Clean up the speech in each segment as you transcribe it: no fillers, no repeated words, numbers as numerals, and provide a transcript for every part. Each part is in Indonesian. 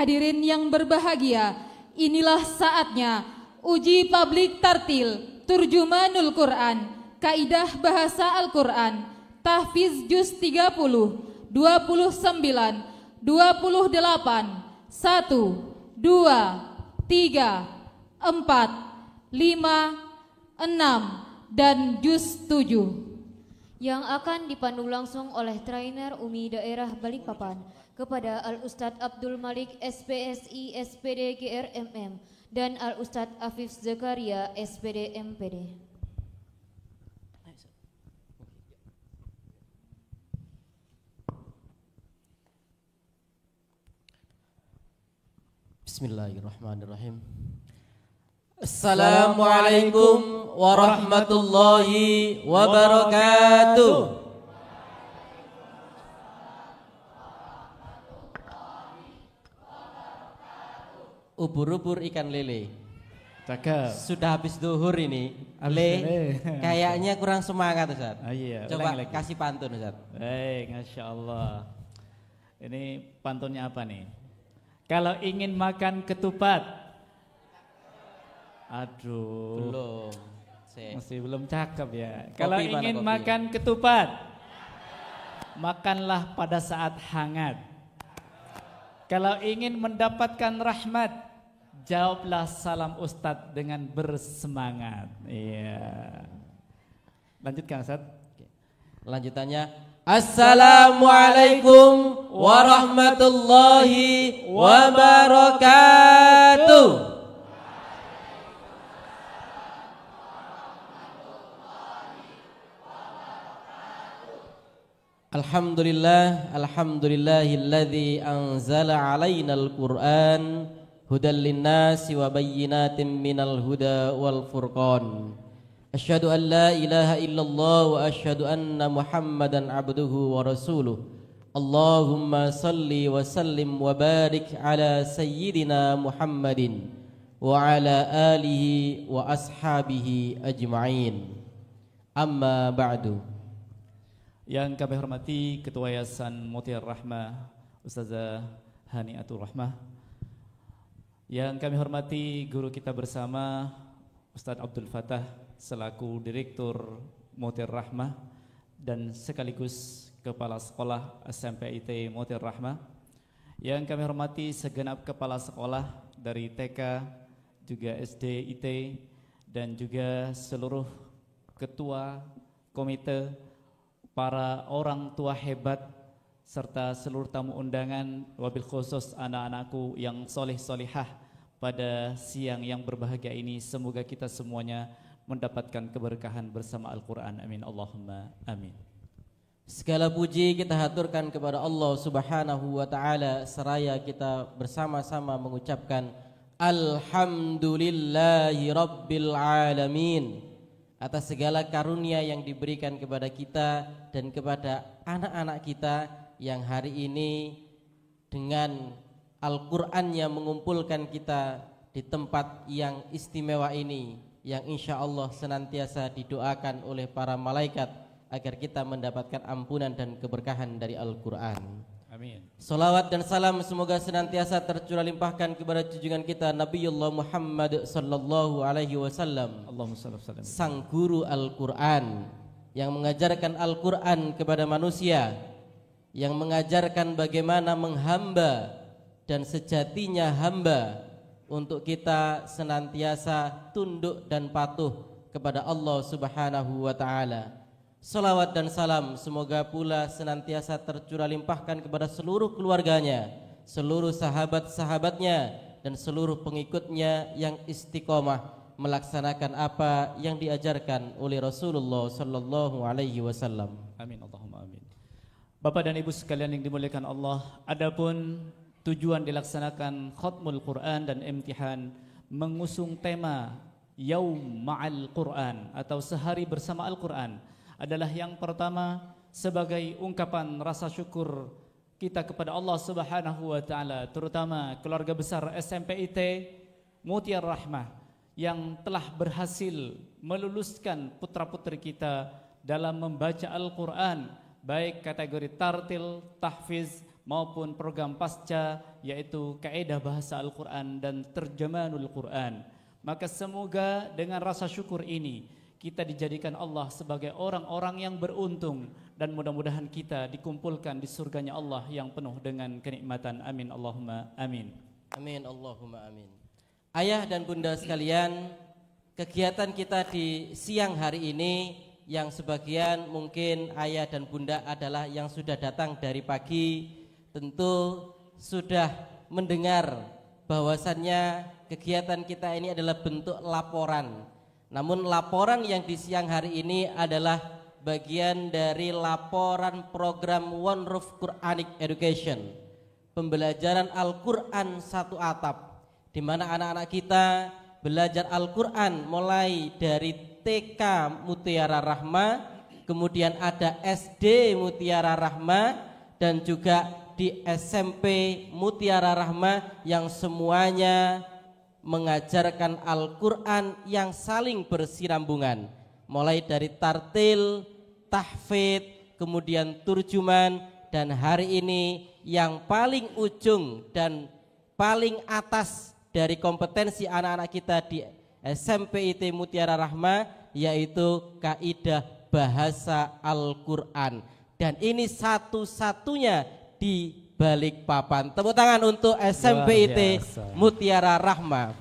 Hadirin yang berbahagia, inilah saatnya uji publik tartil Turjumanul Quran, Kaidah Bahasa Al-Quran, Tahfiz Juz 30, 29, 28, 1, 2, 3, 4, 5, 6, dan Juz 7 yang akan dipandu langsung oleh trainer Umi Daerah Balikpapan kepada Al-Ustadz Abdul Malik SPSI SPD GRMM dan Al-Ustadz Afif Zakaria SPD MPD. Bismillahirrahmanirrahim. Assalamualaikum warahmatullahi wabarakatuh. Ubur-ubur ikan lele. Cakep. Sudah habis duhur ini. Kayaknya kurang semangat Ustaz. Iya, coba lagi. kasih pantun Ustaz. Masya Allah. Ini pantunnya apa nih? Kalau ingin makan ketupat. Aduh. Belum. Masih belum cakep ya. Kalau Kopi ingin mana, makan ketupat, makanlah pada saat hangat. Kalau ingin mendapatkan rahmat, jawablah salam Ustadz dengan bersemangat. Iya. Lanjutkan Ustadz. Lanjutannya, Assalamualaikum warahmatullahi wabarakatuh. Alhamdulillahilladzi anzala alainal Qur'an hudan linnasi wa bayyinatin minal huda wal furqan. Asyhadu an la ilaha illallah wa asyhadu anna Muhammadan abduhu wa rasuluh. Allahumma salli wa sallim wa barik ala sayyidina Muhammadin wa ala alihi wa ashabihi ajma'in. Amma ba'du. Yang kami hormati Ketua Yayasan Mutiara Rahmah Ustazah Haniatul Rahmah. Yang kami hormati guru kita bersama Ustadz Abdul Fattah selaku Direktur Mutiara Rahmah dan sekaligus Kepala Sekolah SMP IT Mutiara Rahmah. Yang kami hormati segenap kepala sekolah dari TK juga SD IT dan juga seluruh ketua komite, para orang tua hebat, serta seluruh tamu undangan, wabil khusus anak-anakku yang soleh-solihah pada siang yang berbahagia ini. Semoga kita semuanya mendapatkan keberkahan bersama Al-Quran. Amin. Allahumma amin. Segala puji kita haturkan kepada Allah Subhanahu wa ta'ala, seraya kita bersama-sama mengucapkan Alhamdulillahi Rabbil Alamin atas segala karunia yang diberikan kepada kita dan kepada anak-anak kita yang hari ini dengan Al-Quran yang mengumpulkan kita di tempat yang istimewa ini, yang insya Allah senantiasa didoakan oleh para malaikat agar kita mendapatkan ampunan dan keberkahan dari Al-Quran. Amin. Salawat dan salam semoga senantiasa tercurah limpahkan kepada junjungan kita Nabiullah Muhammad sallallahu alaihi wasallam, Allahumma shalli wa sallim, sang guru Al-Quran yang mengajarkan Al-Quran kepada manusia, yang mengajarkan bagaimana menghamba dan sejatinya hamba untuk kita senantiasa tunduk dan patuh kepada Allah Subhanahu wa ta'ala. Salawat dan salam semoga pula senantiasa tercurah limpahkan kepada seluruh keluarganya, seluruh sahabat-sahabatnya, dan seluruh pengikutnya yang istiqomah melaksanakan apa yang diajarkan oleh Rasulullah sallallahu alaihi wasallam. Amin. Allahumma amin. Bapak dan Ibu sekalian yang dimuliakan Allah, adapun tujuan dilaksanakan Khatmul Quran dan imtihan mengusung tema Yaum Ma'al Quran atau sehari bersama Al-Quran adalah yang pertama sebagai ungkapan rasa syukur kita kepada Allah Subhanahu wa taala, terutama keluarga besar SMP IT Mutiara Rahmah yang telah berhasil meluluskan putra-putri kita dalam membaca Al-Quran, baik kategori tartil, tahfiz maupun program pasca yaitu Kaidah Bahasa Al-Quran dan Terjemahanul Quran. Maka semoga dengan rasa syukur ini kita dijadikan Allah sebagai orang-orang yang beruntung dan mudah-mudahan kita dikumpulkan di surganya Allah yang penuh dengan kenikmatan. Amin Allahumma amin. Amin Allahumma amin. Ayah dan bunda sekalian, kegiatan kita di siang hari ini yang sebagian mungkin ayah dan bunda adalah yang sudah datang dari pagi, tentu sudah mendengar bahwasannya kegiatan kita ini adalah bentuk laporan. Namun laporan yang di siang hari ini adalah bagian dari laporan program One Roof Quranic Education, pembelajaran Al-Quran satu atap, di mana anak-anak kita belajar Al-Quran mulai dari TK Mutiara Rahma, kemudian ada SD Mutiara Rahma, dan juga di SMP Mutiara Rahma yang semuanya mengajarkan Al-Quran yang saling bersambungan, mulai dari tartil, tahfidz, kemudian turjuman, dan hari ini yang paling ujung dan paling atas dari kompetensi anak-anak kita di SMP IT Mutiara Rahma yaitu Kaidah Bahasa Al-Quran, dan ini satu-satunya di Balikpapan. Tepuk tangan untuk SMP IT Mutiara Rahma.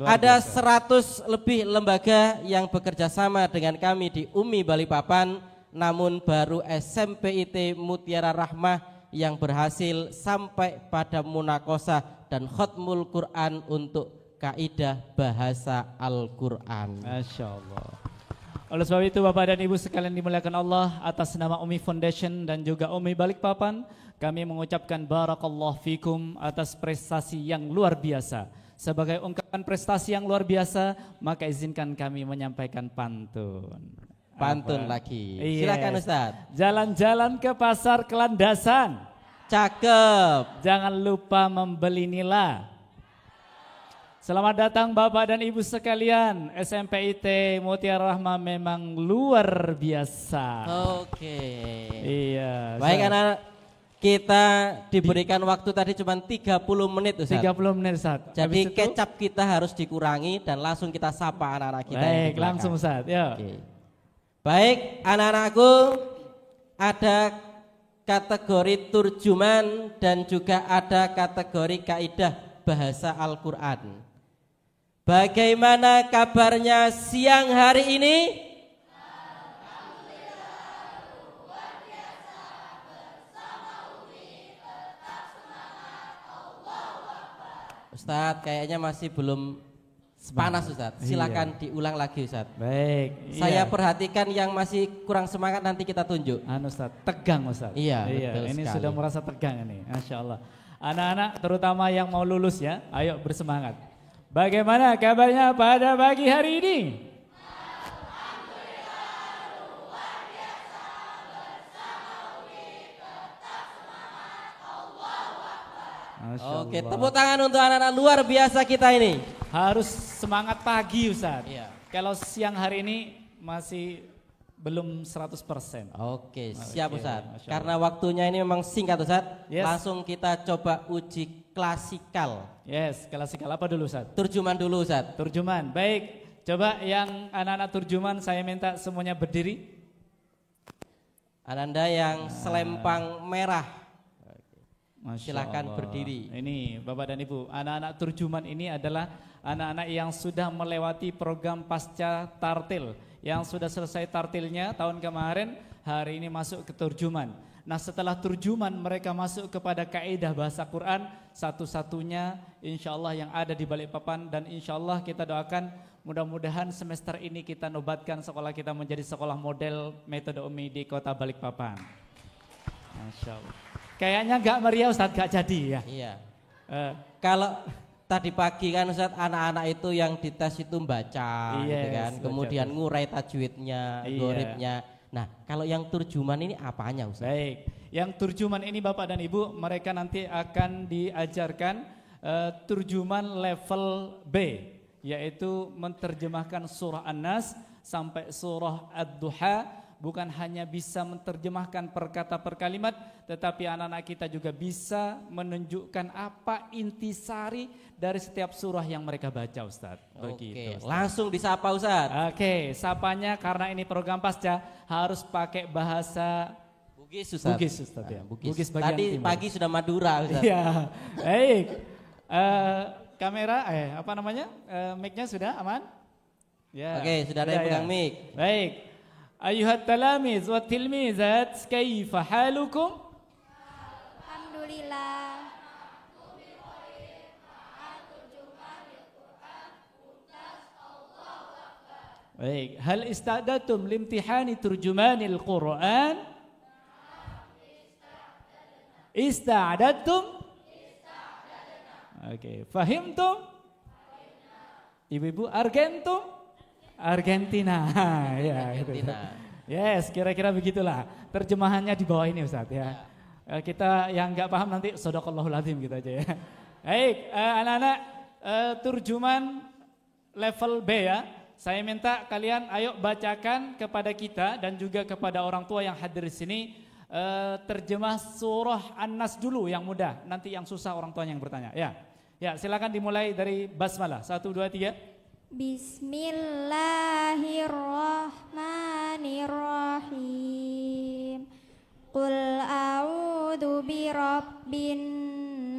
Ada 100 lebih lembaga yang bekerja sama dengan kami di UMI Balikpapan, namun baru SMP IT Mutiara Rahma yang berhasil sampai pada munakosah dan khatmul Quran untuk Kaidah Bahasa Al-Quran. Masya Allah. Oleh sebab itu Bapak dan Ibu sekalian dimuliakan Allah, atas nama UMI Foundation dan juga UMI Balikpapan, kami mengucapkan barakallahu fikum atas prestasi yang luar biasa. Sebagai ungkapan prestasi yang luar biasa, maka izinkan kami menyampaikan pantun. Pantun lagi. Silakan Ustaz. Jalan-jalan ke pasar Kelandasan. Cakep. Jangan lupa membeli nila. Selamat datang Bapak dan Ibu sekalian. SMP IT Mutiara Rahma memang luar biasa. Oke. Iya. Baik anak, kita diberikan waktu tadi cuma 30 menit Ustaz. 30 menit Ustaz. Jadi kecap kita harus dikurangi dan langsung kita sapa anak-anak kita. Baik, langsung Ustaz. Ya. Oke. Baik anak-anakku, ada kategori turjuman dan juga ada kategori kaidah bahasa Al-Quran. Bagaimana kabarnya siang hari ini? Ustadz kayaknya masih belum panas Ustadz. Silakan diulang lagi Ustadz. Baik. Saya perhatikan yang masih kurang semangat nanti kita tunjuk. Ustadz, tegang Ustadz. Iya, betul ini sekali. sudah merasa tegang ini. Masya Allah. Anak-anak terutama yang mau lulus ya, ayo bersemangat. Bagaimana kabarnya pada pagi hari ini? Oke, tepuk tangan untuk anak-anak luar biasa kita ini. Harus semangat pagi Ustadz. Iya. Kalau siang hari ini masih belum 100%. Oke, siap Ustadz. Masya Allah. Karena waktunya ini memang singkat Ustadz. Yes. Langsung kita coba uji klasikal. Yes, klasikal apa dulu Ustadz? Turjuman dulu Ustadz. Turjuman, baik. Coba yang anak-anak turjuman saya minta semuanya berdiri. Ananda yang selempang merah. Masya Silakan Allah. berdiri. Ini Bapak dan Ibu, anak-anak turjuman ini adalah anak-anak yang sudah melewati program pasca tartil, yang sudah selesai tartilnya tahun kemarin, hari ini masuk ke turjuman. Nah setelah turjuman mereka masuk kepada kaidah bahasa Quran, satu-satunya insya Allah yang ada di Balikpapan, dan insya Allah kita doakan mudah-mudahan semester ini kita nobatkan sekolah kita menjadi sekolah model metode UMI di kota Balikpapan. Masya Allah. Kayaknya gak meriah Ustadz, gak jadi ya. Iya. Kalau tadi pagi kan Ustadz anak-anak itu yang dites itu baca, gitu kan. Kemudian ngurai tajwidnya, gharibnya. Nah kalau yang turjuman ini apanya Ustadz? Baik, yang turjuman ini Bapak dan Ibu, mereka nanti akan diajarkan turjuman level B, yaitu menerjemahkan surah An-Nas sampai surah Ad-Duha, bukan hanya bisa menerjemahkan per kata per kalimat, tetapi anak-anak kita juga bisa menunjukkan apa intisari dari setiap surah yang mereka baca, Ustadz. Oke, langsung disapa Ustadz. Oke, sapanya karena ini program pasca harus pakai bahasa Bugis Ustadz. Bugis, Ustadz ya. Bugis. bagian Tadi timur. pagi sudah Madura Ustadz. Iya, baik. Kamera, apa namanya? Mic-nya sudah aman? Ya. Oke, sudah ada yang pegang mic. Baik. Ayuhat talamiz wa tilmizat, kaifa halukum? Alhamdulillah. Baik. Hal istadatum limtihani turjumanil Quran? Ista'adatum? Oke, fahimtum? Ibu-ibu, Argentina. Ya, Argentina. Yes, kira-kira begitulah. Terjemahannya di bawah ini Ustaz ya. Kita yang nggak paham nanti shadaqallahul azim gitu aja ya. Baik, anak-anak turjuman level B ya. Saya minta kalian ayo bacakan kepada kita dan juga kepada orang tua yang hadir di sini terjemah surah An-Nas dulu yang mudah. Nanti yang susah orang tua yang bertanya. Ya, silakan dimulai dari basmalah. 1 2 3. Bismillahirrahmanirrahim. Qul a'udzu birabbin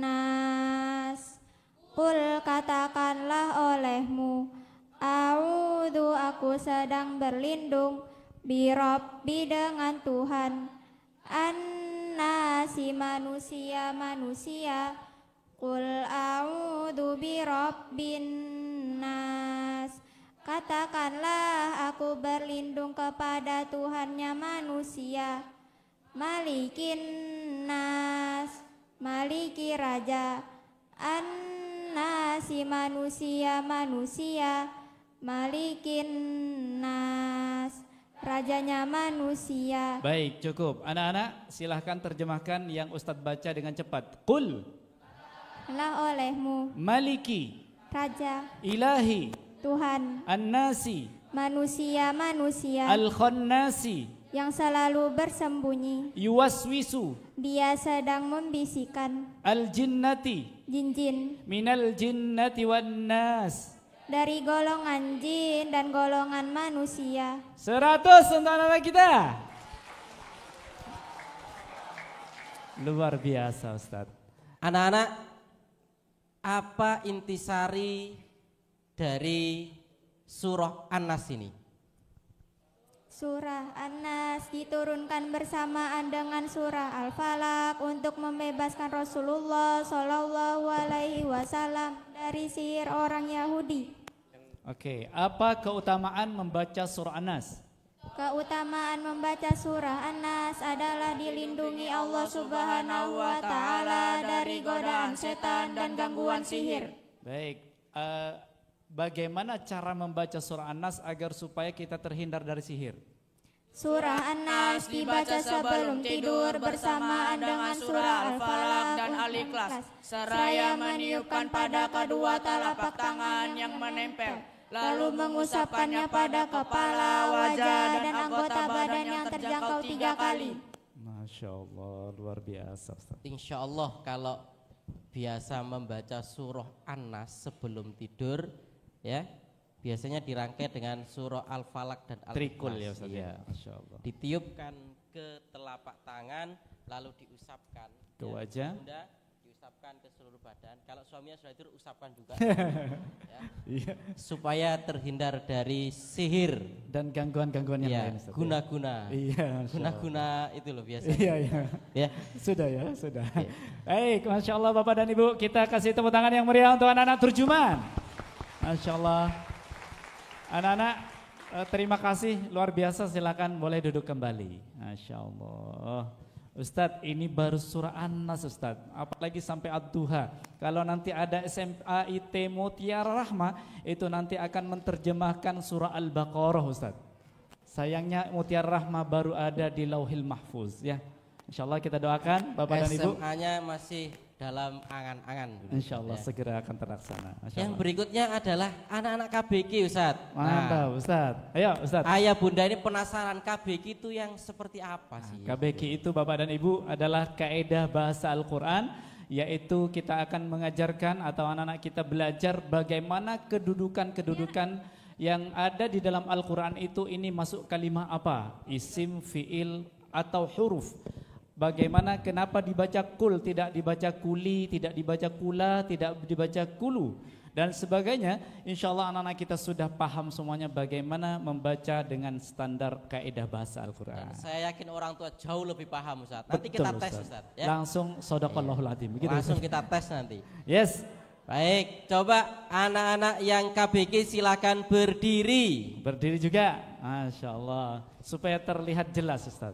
nas. Qul katakanlah olehmu, a'udzu aku sedang berlindung, birabbi dengan Tuhan, an-nasi manusia. Qul a'udzu birabbin nas. Katakanlah aku berlindung kepada Tuhannya manusia. Malikin nas, maliki raja. An-nasi manusia, malikin nas, rajanya manusia. Baik, cukup. Anak-anak silahkan terjemahkan yang Ustadz baca dengan cepat. Qul Lah olehmu, maliki raja, ilahi Tuhan, an-nasi manusia, al-khannasi yang selalu bersembunyi. yuwaswisu Dia sedang membisikkan al-jinnati jin-jin minal jinnati wan nas. dari golongan jin dan golongan manusia. 100 untuk anak-anak kita. Luar biasa Ustadz. Anak-anak, apa intisari dari surah An-Nas ini? Surah An-Nas diturunkan bersamaan dengan surah Al-Falaq untuk membebaskan Rasulullah Shallallahu Alaihi Wasallam dari sihir orang Yahudi. Oke, apa keutamaan membaca surah An-Nas? Keutamaan membaca surah An-Nas adalah dilindungi Allah Subhanahu wa taala dari godaan setan dan gangguan sihir. Baik, bagaimana cara membaca surah An-Nas agar supaya kita terhindar dari sihir? Surah An-Nas dibaca sebelum tidur bersamaan dengan surah Al-Falaq dan Al-Ikhlas, seraya meniupkan pada kedua telapak tangan yang menempel, lalu mengusapkannya pada kepala, wajah, dan anggota badan yang terjangkau 3 kali. Masya Allah, luar biasa Ustaz. Insya Allah kalau biasa membaca surah An-Nas sebelum tidur, ya biasanya dirangkai dengan surah Al-Falaq dan Al-Ikhlas. Trikul ya Ustaz Iya. ya, Masya Allah. Ditiupkan ke telapak tangan, lalu diusapkan Ke wajah. Bunda, diusapkan ke seluruh badan. Kalau suaminya sudah tidur, usapkan juga. Ya. Iya. Supaya terhindar dari sihir. Dan gangguan-gangguan yang Ya, lain Ustaz. guna-guna. Iya, Masya Allah. Guna-guna itu loh biasanya. Iya, iya. Ya. Sudah ya, sudah. Iya. Baik, Masya Allah Bapak dan Ibu, kita kasih tepuk tangan yang meriah untuk anak-anak terjemahan. Masya Allah. Anak-anak, terima kasih, luar biasa, silakan boleh duduk kembali. Masya Allah. Ustadz, ini baru surah An-Nas Ustadz, apalagi sampai Ad-Duha. Kalau nanti ada SMAIT Mutiara Rahmah, itu nanti akan menerjemahkan surah Al-Baqarah Ustadz. Sayangnya Mutiara Rahmah baru ada di Lauhil Mahfuz ya. Insya Allah kita doakan Bapak dan Ibu. SMA-nya masih dalam angan-angan. Insya Allah segera akan terlaksana. Yang berikutnya adalah anak-anak KBG Ustadz. Mantap Ustadz. Ayo Ustadz. Ayah bunda ini penasaran KBG itu yang seperti apa sih? KBG itu Bapak dan Ibu adalah kaedah bahasa Al-Quran, yaitu kita akan mengajarkan atau anak-anak kita belajar bagaimana kedudukan-kedudukan yang ada di dalam Al-Quran itu ini masuk kalimah apa? Isim, fiil atau huruf. Bagaimana kenapa dibaca kul, tidak dibaca kuli, tidak dibaca kula, tidak dibaca kulu dan sebagainya. Insya Allah anak-anak kita sudah paham semuanya bagaimana membaca dengan standar kaidah bahasa Al-Quran. Saya yakin orang tua jauh lebih paham Ustaz. Nanti Betul, kita tes Ustaz. Ya. Langsung shadaqallahul adzim. Begitu, Langsung Ustaz? kita tes nanti. Yes. Baik, coba anak-anak yang KBG silakan berdiri. Berdiri juga, Masya Allah, supaya terlihat jelas Ustaz.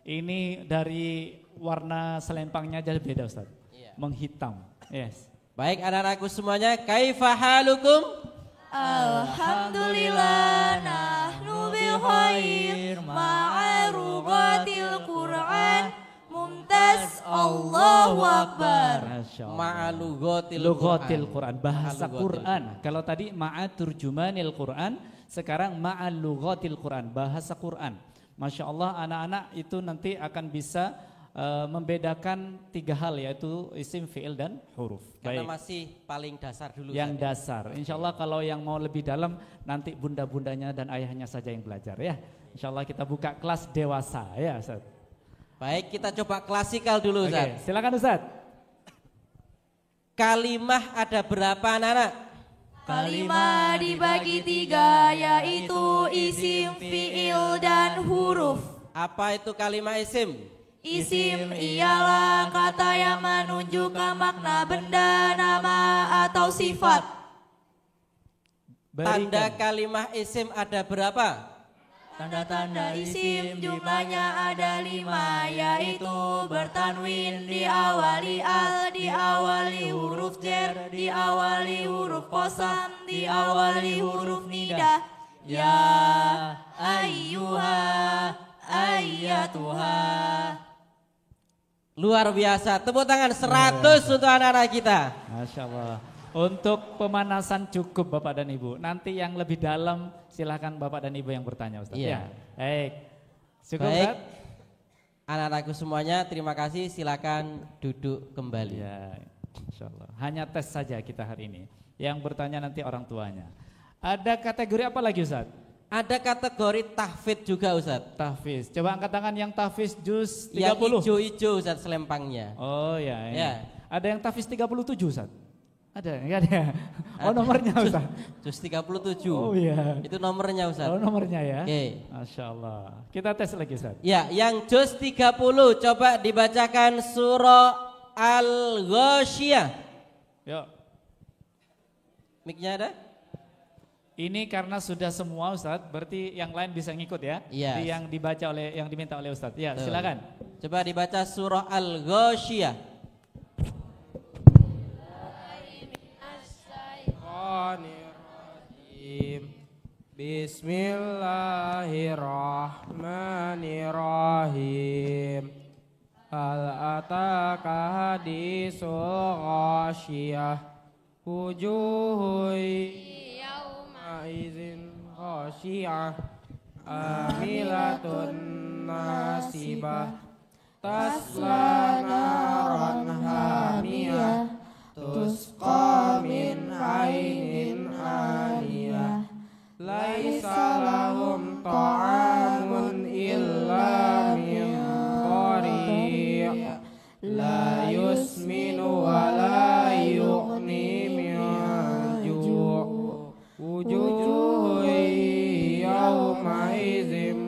Ini dari warna selempangnya aja beda Ustaz, menghitam. Yes. Baik anak-anakku semuanya, kaifa halukum? Alhamdulillah nahnu bil khair ma'arubatil Qur'an mumtaz Allahu Akbar. Ma'alugotil Quran, bahasa Quran. Kalau tadi ma'aturjumanil Quran, sekarang ma'alugotil Quran, bahasa Quran. Masya Allah anak-anak itu nanti akan bisa membedakan 3 hal yaitu isim, fi'il dan huruf. Karena masih paling dasar dulu. Yang dasar. Insya Allah kalau yang mau lebih dalam nanti bunda-bundanya dan ayahnya saja yang belajar ya. Insya Allah kita buka kelas dewasa ya Ustaz. Baik, kita coba klasikal dulu Ustaz. Silakan Ustaz. Kalimah ada berapa anak-anak? Kalimah dibagi 3 yaitu isim, fiil dan huruf. Apa itu kalimah isim? Isim ialah kata yang menunjukkan makna benda, nama atau sifat. Tanda kalimah isim ada berapa? Tanda-tanda isim jumlahnya ada 5 yaitu bertanwin, diawali al, diawali huruf jar, diawali huruf qasam, diawali huruf nida. Ya ayyuha ayyatuha. Luar biasa, tepuk tangan 100 untuk anak-anak kita. Masya Allah. Untuk pemanasan cukup Bapak dan Ibu. Nanti yang lebih dalam silahkan Bapak dan Ibu yang bertanya Ustaz. Iya. Ya. Baik. Cukup Baik. Ustaz? Anak-anakku semuanya terima kasih, silakan duduk kembali. Ya, Insya Allah. Hanya tes saja kita hari ini. Yang bertanya nanti orang tuanya. Ada kategori apa lagi Ustaz? Ada kategori tahfidz juga Ustaz. Tahfiz. Coba angkat tangan yang tahfiz juz 30. Yang hijau-hijau Ustaz selempangnya. Oh ya, Ya. Ada yang tahfiz 37 Ustaz? Ada, enggak ada. Oh nomornya Ustaz. Juz 37. Oh iya. Itu nomornya Ustaz. Oh nomornya ya. Oke. Masya Allah. Kita tes lagi Ustaz. Ya, yang juz 30 coba dibacakan surah Al-Ghasyiyah. Yuk. Mic-nya ada? Ini karena sudah semua Ustaz, berarti yang lain bisa ngikut ya. Iya. Di yang dibaca oleh, yang diminta oleh Ustaz. Ya, Betul. silakan. Coba dibaca surah Al-Ghasyiyah. Bismillahirrahmanirrahim. Hal ataka hadisul ghasyiyah wujuhu yawma idzin ghasyiyah amilatun nasibah tasla naran hamiyah tusqa min ainin aniyah laisa lahum ta'amun illa min dhari' la yusminu wa la yughni min ju' wujuhu yawma idzin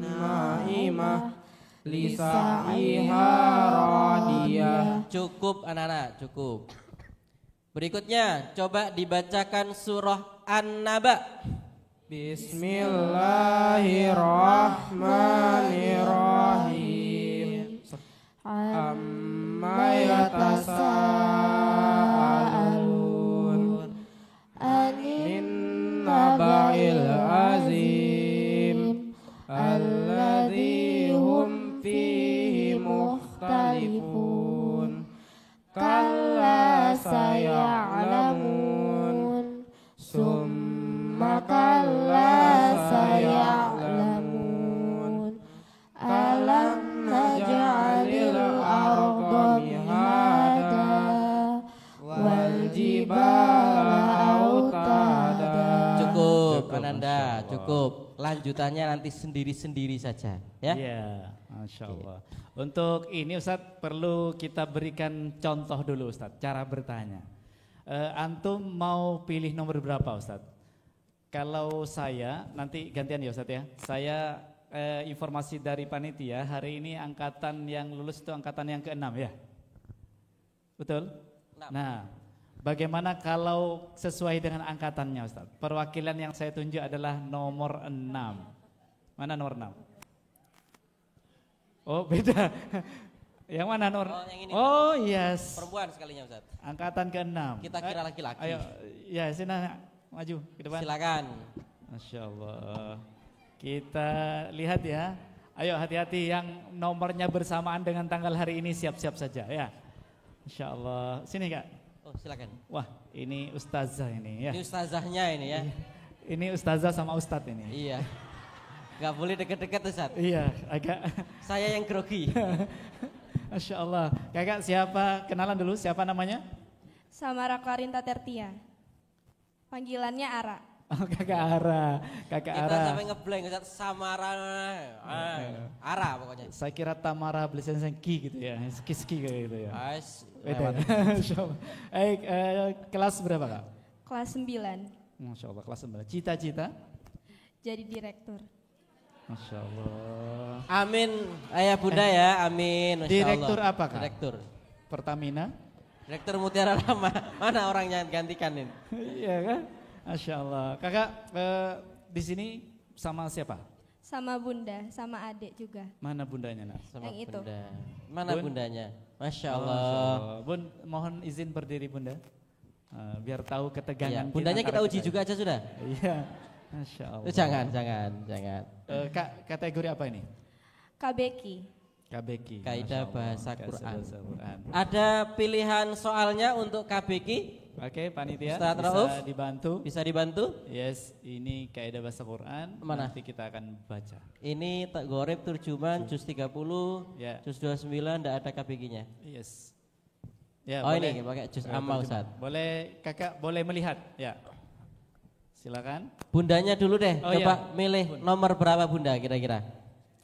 na'imah lisa'iha radiyah. Cukup anak-anak, cukup. Berikutnya coba dibacakan surah An-Naba. Bismillahirrahmanirrahim. Amma yatasaalun anin naba'il azim alladzi hum fihi mukhtalifun. jibala autada. Cukup, Cukup, Ananda, Masya Allah. cukup. Lanjutannya nanti sendiri-sendiri saja, ya. Iya, Masya Allah. Untuk ini Ustadz perlu kita berikan contoh dulu Ustadz, cara bertanya. Antum mau pilih nomor berapa Ustadz? Kalau saya, nanti gantian ya Ustadz ya. Saya informasi dari panitia, hari ini angkatan yang lulus itu angkatan yang ke-6 ya? Betul? 6. Nah, bagaimana kalau sesuai dengan angkatannya Ustadz? Perwakilan yang saya tunjuk adalah nomor 6. Mana nomor 6? Oh beda. Yang mana nomor? Oh, yang ini, Oh yes. Perempuan sekalinya, Ustaz. Angkatan ke-6. Kita kira laki-laki. Ayo, ya sini maju ke depan. Silakan. Masya Allah. Kita lihat ya. Ayo hati-hati yang nomornya bersamaan dengan tanggal hari ini siap-siap saja ya. Masya Allah. Sini Kak. Oh, silakan. Wah ini ustazah ini ya. Ini ustazahnya ini ya. Ini ustazah sama ustadz ini. Iya. Gak boleh deket-deket, Ustaz. Iya agak. Saya yang grogi. Masya Allah. Kakak siapa? Kenalan dulu siapa namanya? Samara Karinta Tertia. Panggilannya Ara. Oh kakak Ara. Kakak Kita Ara. sampai ngeblank, Ustaz. Samara. Ara pokoknya. Saya kira Tamara Blesensengki gitu ya. Ski kayak gitu ya. Ais. Beda. Masya Allah. Kelas berapa Kak? Kelas 9. Masya Allah kelas 9. Cita-cita? Jadi direktur. Masya Allah. Amin, ayah bunda ya, amin. Masya Direktur Allah. apa Kak? Direktur. Pertamina? Direktur Mutiara Rama. Mana orangnya gantikan ini? Iya kan? Masya Allah. Kakak di sini sama siapa? Sama bunda, sama adik juga. Mana bundanya nak? Sama Yang itu. bunda. Mana Bun? bundanya? Masya Oh, Allah. Masya Allah. Bun, mohon izin berdiri bunda. Biar tahu Iya, ketegangan. bundanya kita antara uji juga aja sudah. Iya. Masya Allah. Jangan. Kak, kategori apa ini? KBK. KBK. Kaidah Masya Allah. Bahasa Kaidah Quran. Bahasa Quran. Ada pilihan soalnya untuk KBK? Oke, panitia Ustaz bisa Rauf? dibantu. Bisa dibantu? Yes, ini kaidah bahasa Quran. Mana? Nanti kita akan baca. Ini tak gorep terjemahan juz 30, Ya. juz 29 enggak ada KBK-nya. Yes. Ya, Oh, boleh. ini pakai juz Terjemah. amma, Ustaz. Boleh kakak boleh melihat. Ya. Silakan. Bundanya dulu deh, Oh, coba iya. milih nomor berapa bunda kira-kira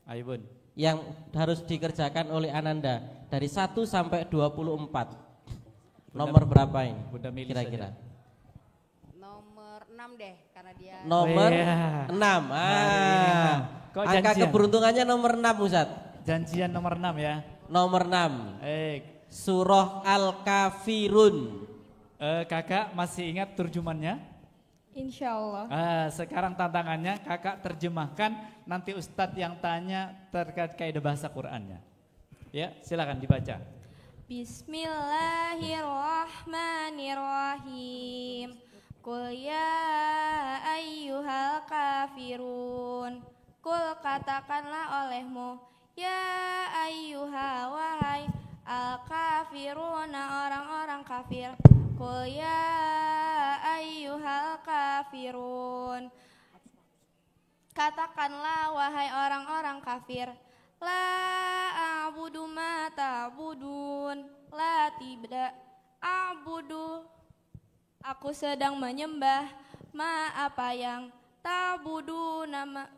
Ayo Bun. yang harus dikerjakan oleh Ananda dari 1 sampai 24. Nomor berapa ini Bunda milih kira-kira? Nomor 6 deh karena dia Nomor Oh, iya. 6. Kok Angka janjian? keberuntungannya nomor 6, Ustaz. Janjian nomor 6 ya. Nomor 6. Surah Al-Kafirun. Kakak masih ingat terjemahannya? Insya Allah. Sekarang tantangannya kakak terjemahkan, nanti Ustadz yang tanya terkait kaidah bahasa Qurannya. Ya, silakan dibaca. Bismillahirrahmanirrahim. Qul ya ayyuhal kafirun. Qul katakanlah olehmu, ya ayyuha wahai al-kafiruna orang-orang kafir. Qul ya ayyuhal kafirun. Katakanlah wahai orang-orang kafir, la a'budu ma ta'budun, la tidak a'budu, aku sedang menyembah ma apa yang ta'budu nama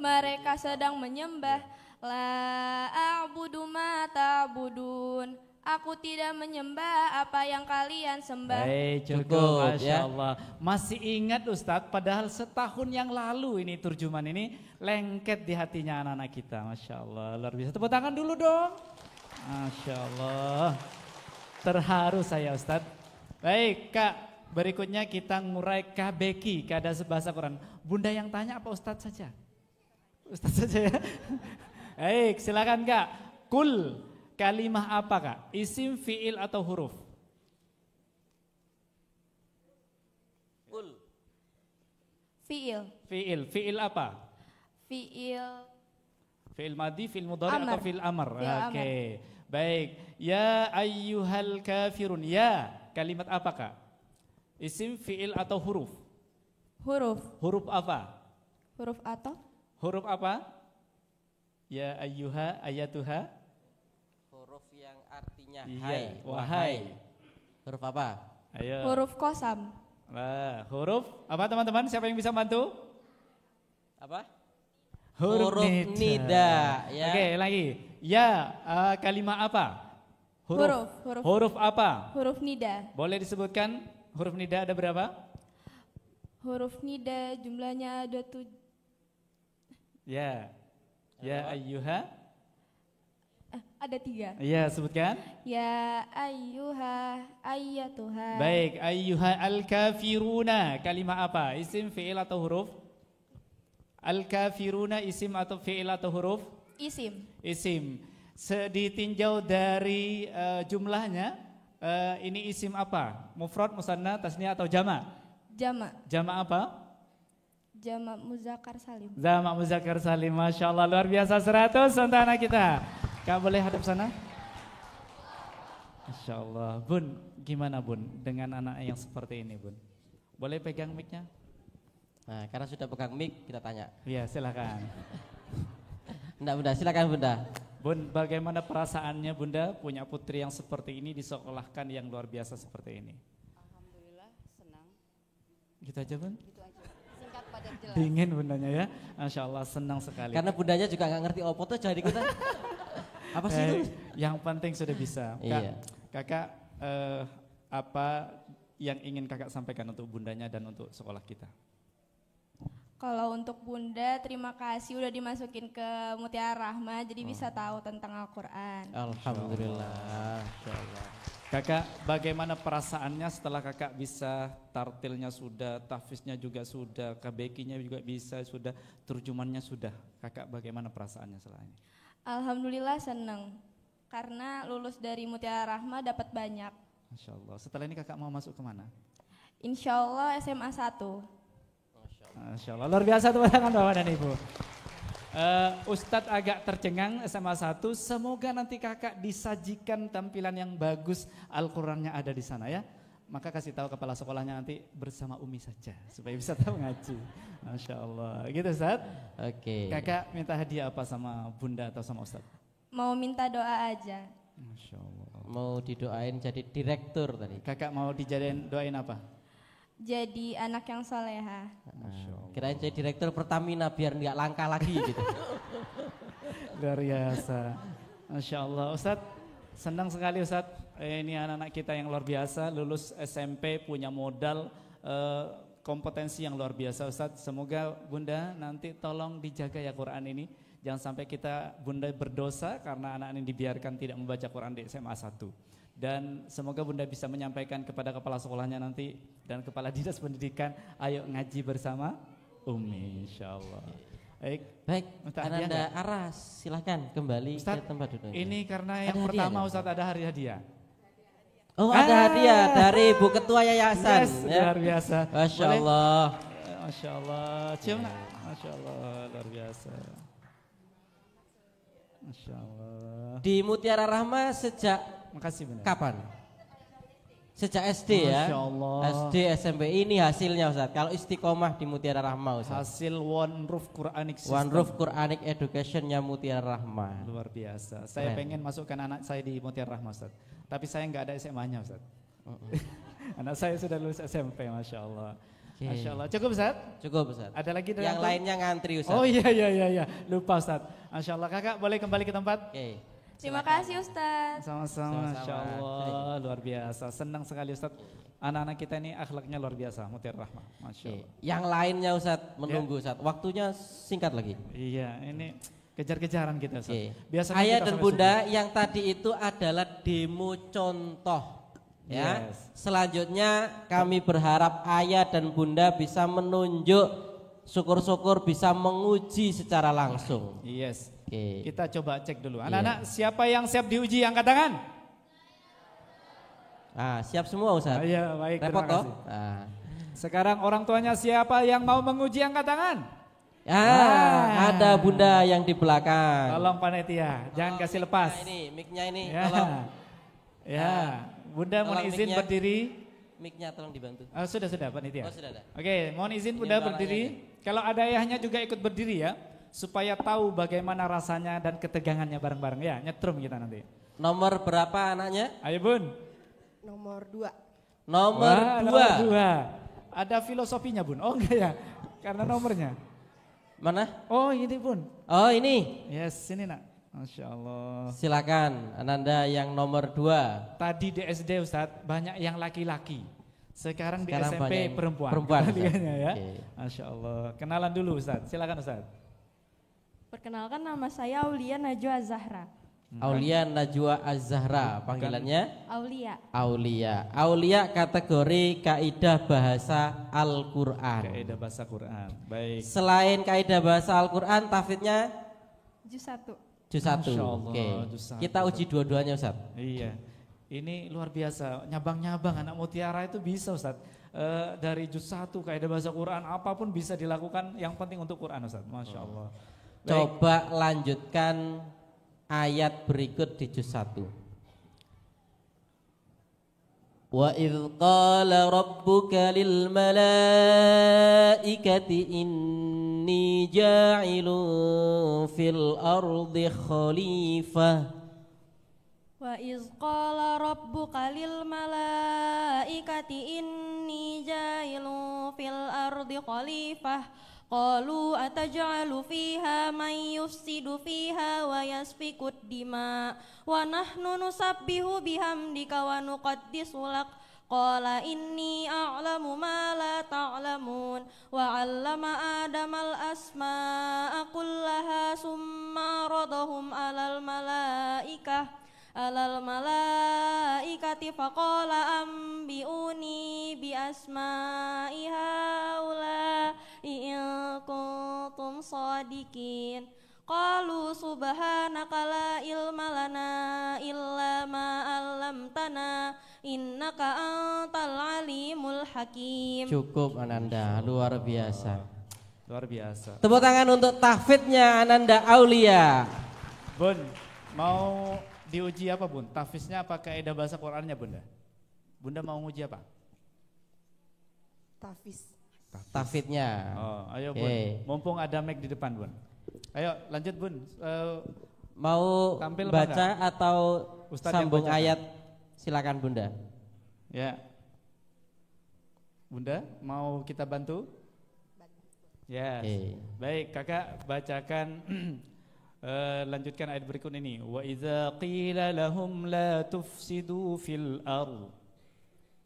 mereka sedang menyembah, la a'budu ma ta'budun, aku tidak menyembah apa yang kalian sembah. Cukup, Masya ya. Allah. Masih ingat Ustadz, padahal setahun yang lalu ini terjemahan ini lengket di hatinya anak-anak kita. Masya Allah, luar biasa. Tepuk tangan dulu dong. Masya Allah. Terharu saya Ustadz. Baik Kak, berikutnya kita ngurai KBK, kaidah bahasa Quran. Bunda yang tanya apa Ustadz saja? Ustadz saja ya. Baik, silakan Kak. Kul. Kalimah apa Kak? Isim, fi'il atau huruf? Kul. Fi'il. Fi'il. Fi'il apa? Fi'il. Fi'il madi, fi'il mudhari Amar. atau fi'il amar? Fi'il amar. Oke. Baik. Ya ayyuhal kafirun. Ya. Kalimat apa Kak? Isim, fi'il atau huruf? Huruf. Huruf apa? Huruf atau Huruf apa? Ya ayyuha, ayatuha. Huruf yang artinya Miknya Iya, hai, wahai. Huruf apa? Ayo. Huruf kosam. Nah, huruf apa teman-teman? Siapa yang bisa bantu? Apa? Huruf nida. Ya. Oke, lagi. Ya, kalimat apa? Huruf apa? Huruf nida. Boleh disebutkan huruf nida ada berapa? Huruf nida jumlahnya ada 7. Ya. Ya ayyuha. Ada 3. Ya, sebutkan. Ya ayyuha ayyatuha. Baik, ayyuha al-kafiruna. Kalimat apa? Isim, fi'il atau huruf? Al-kafiruna isim atau fi'il atau huruf? Isim. Isim. Ditinjau dari jumlahnya, ini isim apa? Mufrad, musanna, tasniah atau jama'? Jama. Jama' apa? Jama muzakkar salim. Jama' muzakkar salim. Masya Allah, luar biasa 100 untuk anak kita. Kak boleh hadap sana? Masya Allah. Bun, gimana Bun dengan anak yang seperti ini Bun? Boleh pegang mic-nya? Nah, karena sudah pegang mic, kita tanya. Iya, silakan. Enggak, Bunda, silakan Bunda. Bun, bagaimana perasaannya Bunda punya putri yang seperti ini disekolahkan yang luar biasa seperti ini? Alhamdulillah senang. Gitu aja Bun? Gitu aja. Singkat padat jelas. Dingin bundanya ya, Masya Allah senang sekali. Karena bundanya juga nggak ngerti opo tuh jadi ikutan. Apa sih itu? Yang penting sudah bisa. Iya. Kakak apa yang ingin kakak sampaikan untuk bundanya dan untuk sekolah kita? Kalau untuk Bunda, terima kasih udah dimasukin ke Mutiara Rahma, jadi bisa tahu tentang Al-Quran. Alhamdulillah. Masya Allah. Kakak, bagaimana perasaannya setelah kakak bisa tartilnya sudah, tahfiznya juga sudah, KBK-nya juga bisa, sudah, terjumannya sudah. Kakak bagaimana perasaannya setelah ini? Alhamdulillah seneng, karena lulus dari Mutiara Rahma dapat banyak. Masya Allah. Setelah ini kakak mau masuk kemana? Insya Allah SMA 1. Masya Allah, luar biasa teman tangan Bapak dan Ibu. Ustadz agak tercengang SMA 1, semoga nanti kakak disajikan tampilan yang bagus, Al-Qurannya ada di sana ya. Maka kasih tahu kepala sekolahnya nanti bersama Umi saja, supaya bisa tahu ngaji. Masya Allah, gitu Ustadz. Oke. Kakak minta hadiah apa sama Bunda atau sama Ustadz? Mau minta doa aja. Masya Allah. Mau didoain jadi direktur tadi. Kakak mau dijadiin doain apa? Jadi anak yang soleha. Kirain jadi direktur Pertamina biar nggak langka lagi gitu. Luar biasa. Masya Allah. Ustadz, senang sekali Ustadz. Ini anak-anak kita yang luar biasa, lulus SMP punya modal kompetensi yang luar biasa Ustadz. Semoga Bunda nanti tolong dijaga ya Quran ini. Jangan sampai kita Bunda berdosa karena anak ini dibiarkan tidak membaca Quran di SMA 1. Dan semoga Bunda bisa menyampaikan kepada kepala sekolahnya nanti dan kepala dinas pendidikan, ayo ngaji bersama Umi insyaallah. Baik, Ananda Aras, silahkan kembali Ustadz, ke tempat duduk. ini karena yang Ada pertama hadiah, Ustadz ada hadiah. Oh ada hadiah dari Bu Ketua Yayasan. Yes, luar biasa. Masya Boleh? Allah. Masya Allah. Cium nak. Masya Allah, luar biasa. Masya Allah. Di Mutiara Rahma sejak Makasih benar. kapan? Sejak SD ya? Masya Allah. SD, SMP ini hasilnya Ustaz. Kalau istiqomah di Mutiara Rahma Ustaz. Hasil One Roof Quranic System. One Roof Quranic Education-nya Mutiara Rahma. Luar biasa. Saya Keren. pengen masukkan anak saya di Mutiara Rahma Ustaz. Tapi saya nggak ada SMA-nya Ustaz. Anak saya sudah lulus SMP, Masya Allah. Okay. Masya Allah. Cukup Ustaz? Cukup Ustaz. Ada lagi dari Yang antum? lainnya ngantri Ustaz. Oh iya. Lupa Ustaz. Masya Allah. Kakak boleh kembali ke tempat? Oke. Terima kasih Ustadz. Sama-sama, Sama-sama. Masya Allah, luar biasa. Senang sekali Ustaz. Anak-anak kita ini akhlaknya luar biasa, Mutiara Rahma, Masya Oke. Allah. Yang lainnya Ustaz menunggu Ustaz. Waktunya singkat lagi. Iya, ini kejar-kejaran kita Ustaz. Oke. Biasanya Ayah kita dan sampai Bunda yang tadi itu adalah demo contoh. Ya. Yes. Selanjutnya kami berharap Ayah dan Bunda bisa menunjuk, syukur-syukur bisa menguji secara langsung. Yes. Oke. Kita coba cek dulu. Anak-anak, siapa yang siap diuji angkat tangan? Ah, siap semua Ustaz. Iya, baik. Repot terima toh? kasih. Ah. Sekarang orang tuanya siapa yang mau menguji angkat tangan? Ada Bunda yang di belakang. Tolong panitia, jangan kasih lepas. Nah, ini mic-nya ini Ya. tolong. Ya, Bunda mohon Tolong izin mic-nya. berdiri. Mic-nya tolong dibantu. Sudah panitia. Oh, sudah ada. Oke, mohon izin Bunda Ini berdiri. Kalau ada ayahnya juga ikut berdiri ya, supaya tahu bagaimana rasanya dan ketegangannya bareng-bareng ya. Nyetrum kita nanti. Nomor berapa anaknya? Ayo Bun. Nomor 2. Nomor Wah, 2. Nomor 2. Ada filosofinya Bun? Oh enggak ya? Karena nomornya. Mana? Oh ini Bun. Oh ini. Yes, sini nak. Masya Allah. Silakan Ananda yang nomor 2. Tadi di SD Ustadz banyak yang laki-laki. Sekarang di Sekarang SMP banyak yang perempuan. perempuan, Ustadz. Kebalikannya ya. Oke. Masya Allah. Kenalan dulu Ustadz. Silakan Ustadz. Perkenalkan, nama saya Aulia Najwa Zahra. Aulia Najwa Az-Zahra, panggilannya? Aulia. Aulia. Aulia kategori kaidah bahasa Al-Qur'an. Kaidah bahasa Quran. Baik. Selain kaidah bahasa Al-Qur'an, tahfidznya Juz 1. juz 1. Masya Allah, Oke. juz 1. Kita uji dua-duanya, Ustaz. Iya. Ini luar biasa. Nyabang-nyabang anak mutiara itu bisa Ustadz. Dari juz 1 kaidah bahasa Quran apapun bisa dilakukan, yang penting untuk Quran Ustadz. Masya Allah. Baik. Coba lanjutkan ayat berikut di juz 1. Wa idh qala rabbuka lil malaikati inni ja'ilun fil ardi khalifah. Wa iz qala rabbuka lil malaikati inni jailun fil ardi khalifah. Qalu ataj'alu fiha man yufsidu fiha wa yasfiku dima wa nahnu nusabbihu bihamdika wa nuqaddisu lak. Qala inni a'lamu ma la ta'lamun wa 'allama Adamal asma'a kullaha summa radahum 'alal malaikati faqala ambiuni bi asma'i haula in kuntum shadiqin. Qalu subhanaka la ilma lana illa ma 'allamtana innaka antal alimul hakim. Cukup Ananda, luar biasa. Luar biasa. Tepuk tangan untuk tahfidznya Ananda Aulia. Bun, mau diuji apa Bun? Tahfidznya apa kaidah bahasa Qurannya Bunda? Bunda mau uji apa? Tahfiz. Tahfidznya. Oh, ayo Bun. Oke. Mumpung ada mic di depan Bun. Ayo lanjut Bun. Mau tampil baca apa atau Ustadz yang sambung bacakan. ayat? Silakan Bunda. Ya. Bunda, mau kita bantu? Ya. Oke. Baik, Kakak bacakan lanjutkan ayat berikut ini. Wa idza qila lahum la tufsidu fil ardh.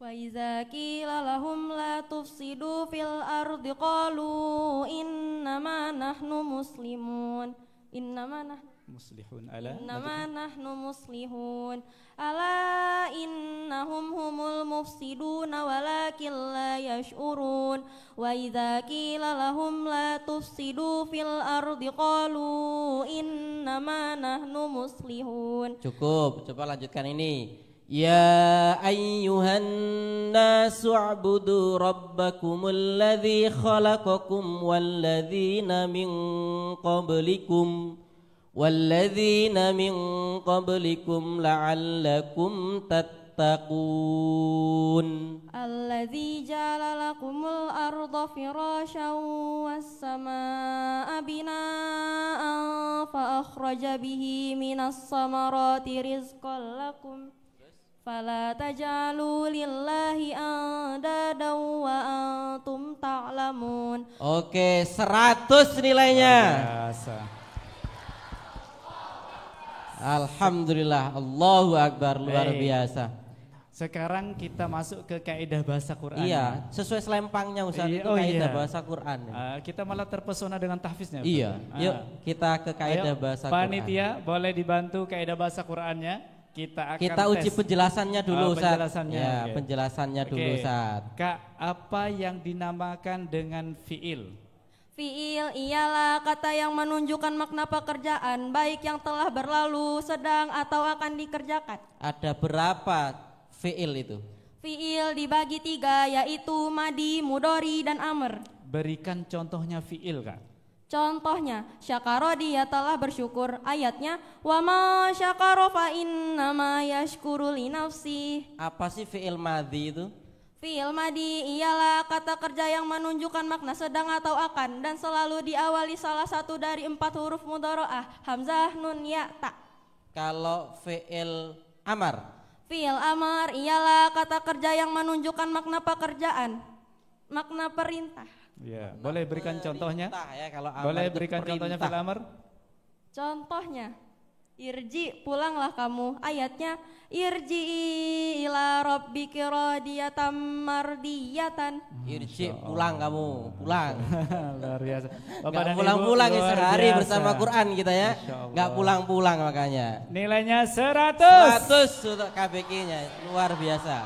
Wa idza qila lahum la tufsidu fil ardi qalu innama nahnu muslimun. Muslihun Innama nahnu muslihun. Ala innahum humul mufsiduna walakin la yash'urun. Wa idza qila lahum la tufsidu fil ardi qalu innama nahnu muslihun. Cukup, coba lanjutkan ini. Ya ayyuhan nasu u'budu rabbakumul ladzi khalaqakum walladzina min qablikum la'allakum tattaqun. Alladzi ja'ala lakumul arda firasyan was samaa'a bina'an fa akhraja bihi minas samarati rizqan lakum. Fala taj'alu lillahi andadan wa antum ta'lamun. Oke, 100 nilainya. Biasa. Alhamdulillah, Allahu Akbar, luar Baik. biasa. Sekarang kita masuk ke kaidah bahasa Quran. Iya, sesuai selempangnya Ustaz, Iya, itu oh kaidah iya. bahasa Quran. Kita malah terpesona dengan tahfiznya. Iya, Ustaz. yuk kita ke kaidah Ayo, bahasa Quran. panitia boleh dibantu kaidah bahasa Qurannya. Kita akan Kita uji tes. penjelasannya dulu Ustaz. Penjelasannya, Ya, oke. penjelasannya dulu Oke. Ustaz. Kak, apa yang dinamakan dengan fiil? Fi'il ialah kata yang menunjukkan makna pekerjaan, baik yang telah berlalu, sedang atau akan dikerjakan. Ada berapa fiil itu? Fi'il dibagi 3, yaitu madi, mudori, dan amr. Berikan contohnya fiil, Kak. Contohnya, syakaro dia telah bersyukur. Ayatnya, wa ma syakaro fa innama yashkuru li nafsi. Apa sih fiil madhi itu? Fi'il madi ialah kata kerja yang menunjukkan makna sedang atau akan dan selalu diawali salah satu dari 4 huruf mudharaah, hamzah, nun, ya, ta. Kalau fi'il amar. Fi'il amar ialah kata kerja yang menunjukkan makna pekerjaan, makna perintah. Ya, boleh berikan contohnya? Perintah ya, kalau amar Boleh itu berikan contohnya perintah. fi'il amar? Contohnya, irji, pulanglah kamu. Ayatnya, irji ila rabbiki radiyatan mardiyatan. Irji, pulang kamu, pulang. Luar biasa. Bapak Nggak dan Ibu, pulang-pulang ya, luar sehari biasa. bersama Quran kita ya. Masya Allah. Nggak pulang-pulang makanya. Nilainya 100. 100 untuk KBK-nya, luar biasa.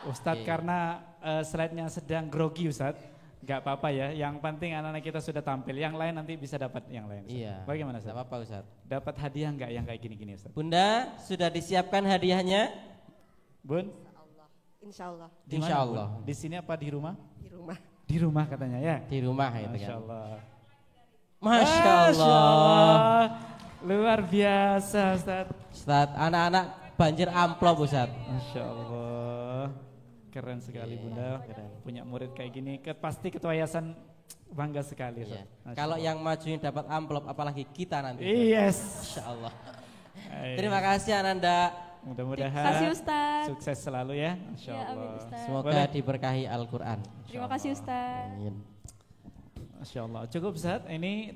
Ustadz, karena slide-nya sedang grogi Ustadz, nggak apa-apa ya. Yang penting anak-anak kita sudah tampil. Yang lain nanti bisa dapat yang lain. Ustadz. Iya. Bagaimana Nggak Ustadz? apa-apa Ustaz. Dapat hadiah nggak yang kayak gini-gini Ustadz? Bunda, sudah disiapkan hadiahnya? Bun? Insya Allah Di Insya mana, Allah. Bun? Di sini apa di rumah? di rumah. Di rumah katanya ya. Di rumah itu Masya kan. Allah. Masya Allah. Luar biasa Ustadz. Ustaz, anak-anak banjir amplop Ustaz. Masya Allah. Keren sekali Bunda. Punya murid kayak gini. Pasti ketua yayasan bangga sekali Iya. Ustadz. Masya Kalau Allah. yang majuin dapat amplop, apalagi kita nanti. Yes. Masya Allah. Ayo. Terima kasih Ananda. Mudah-mudahan Terima kasih Ustaz. sukses selalu ya. Masya Ya, amin, Allah. Ustaz. Semoga Boleh. diberkahi Al-Quran. Terima kasih Ustaz. Amin. Masya Allah. Cukup Ustaz, ini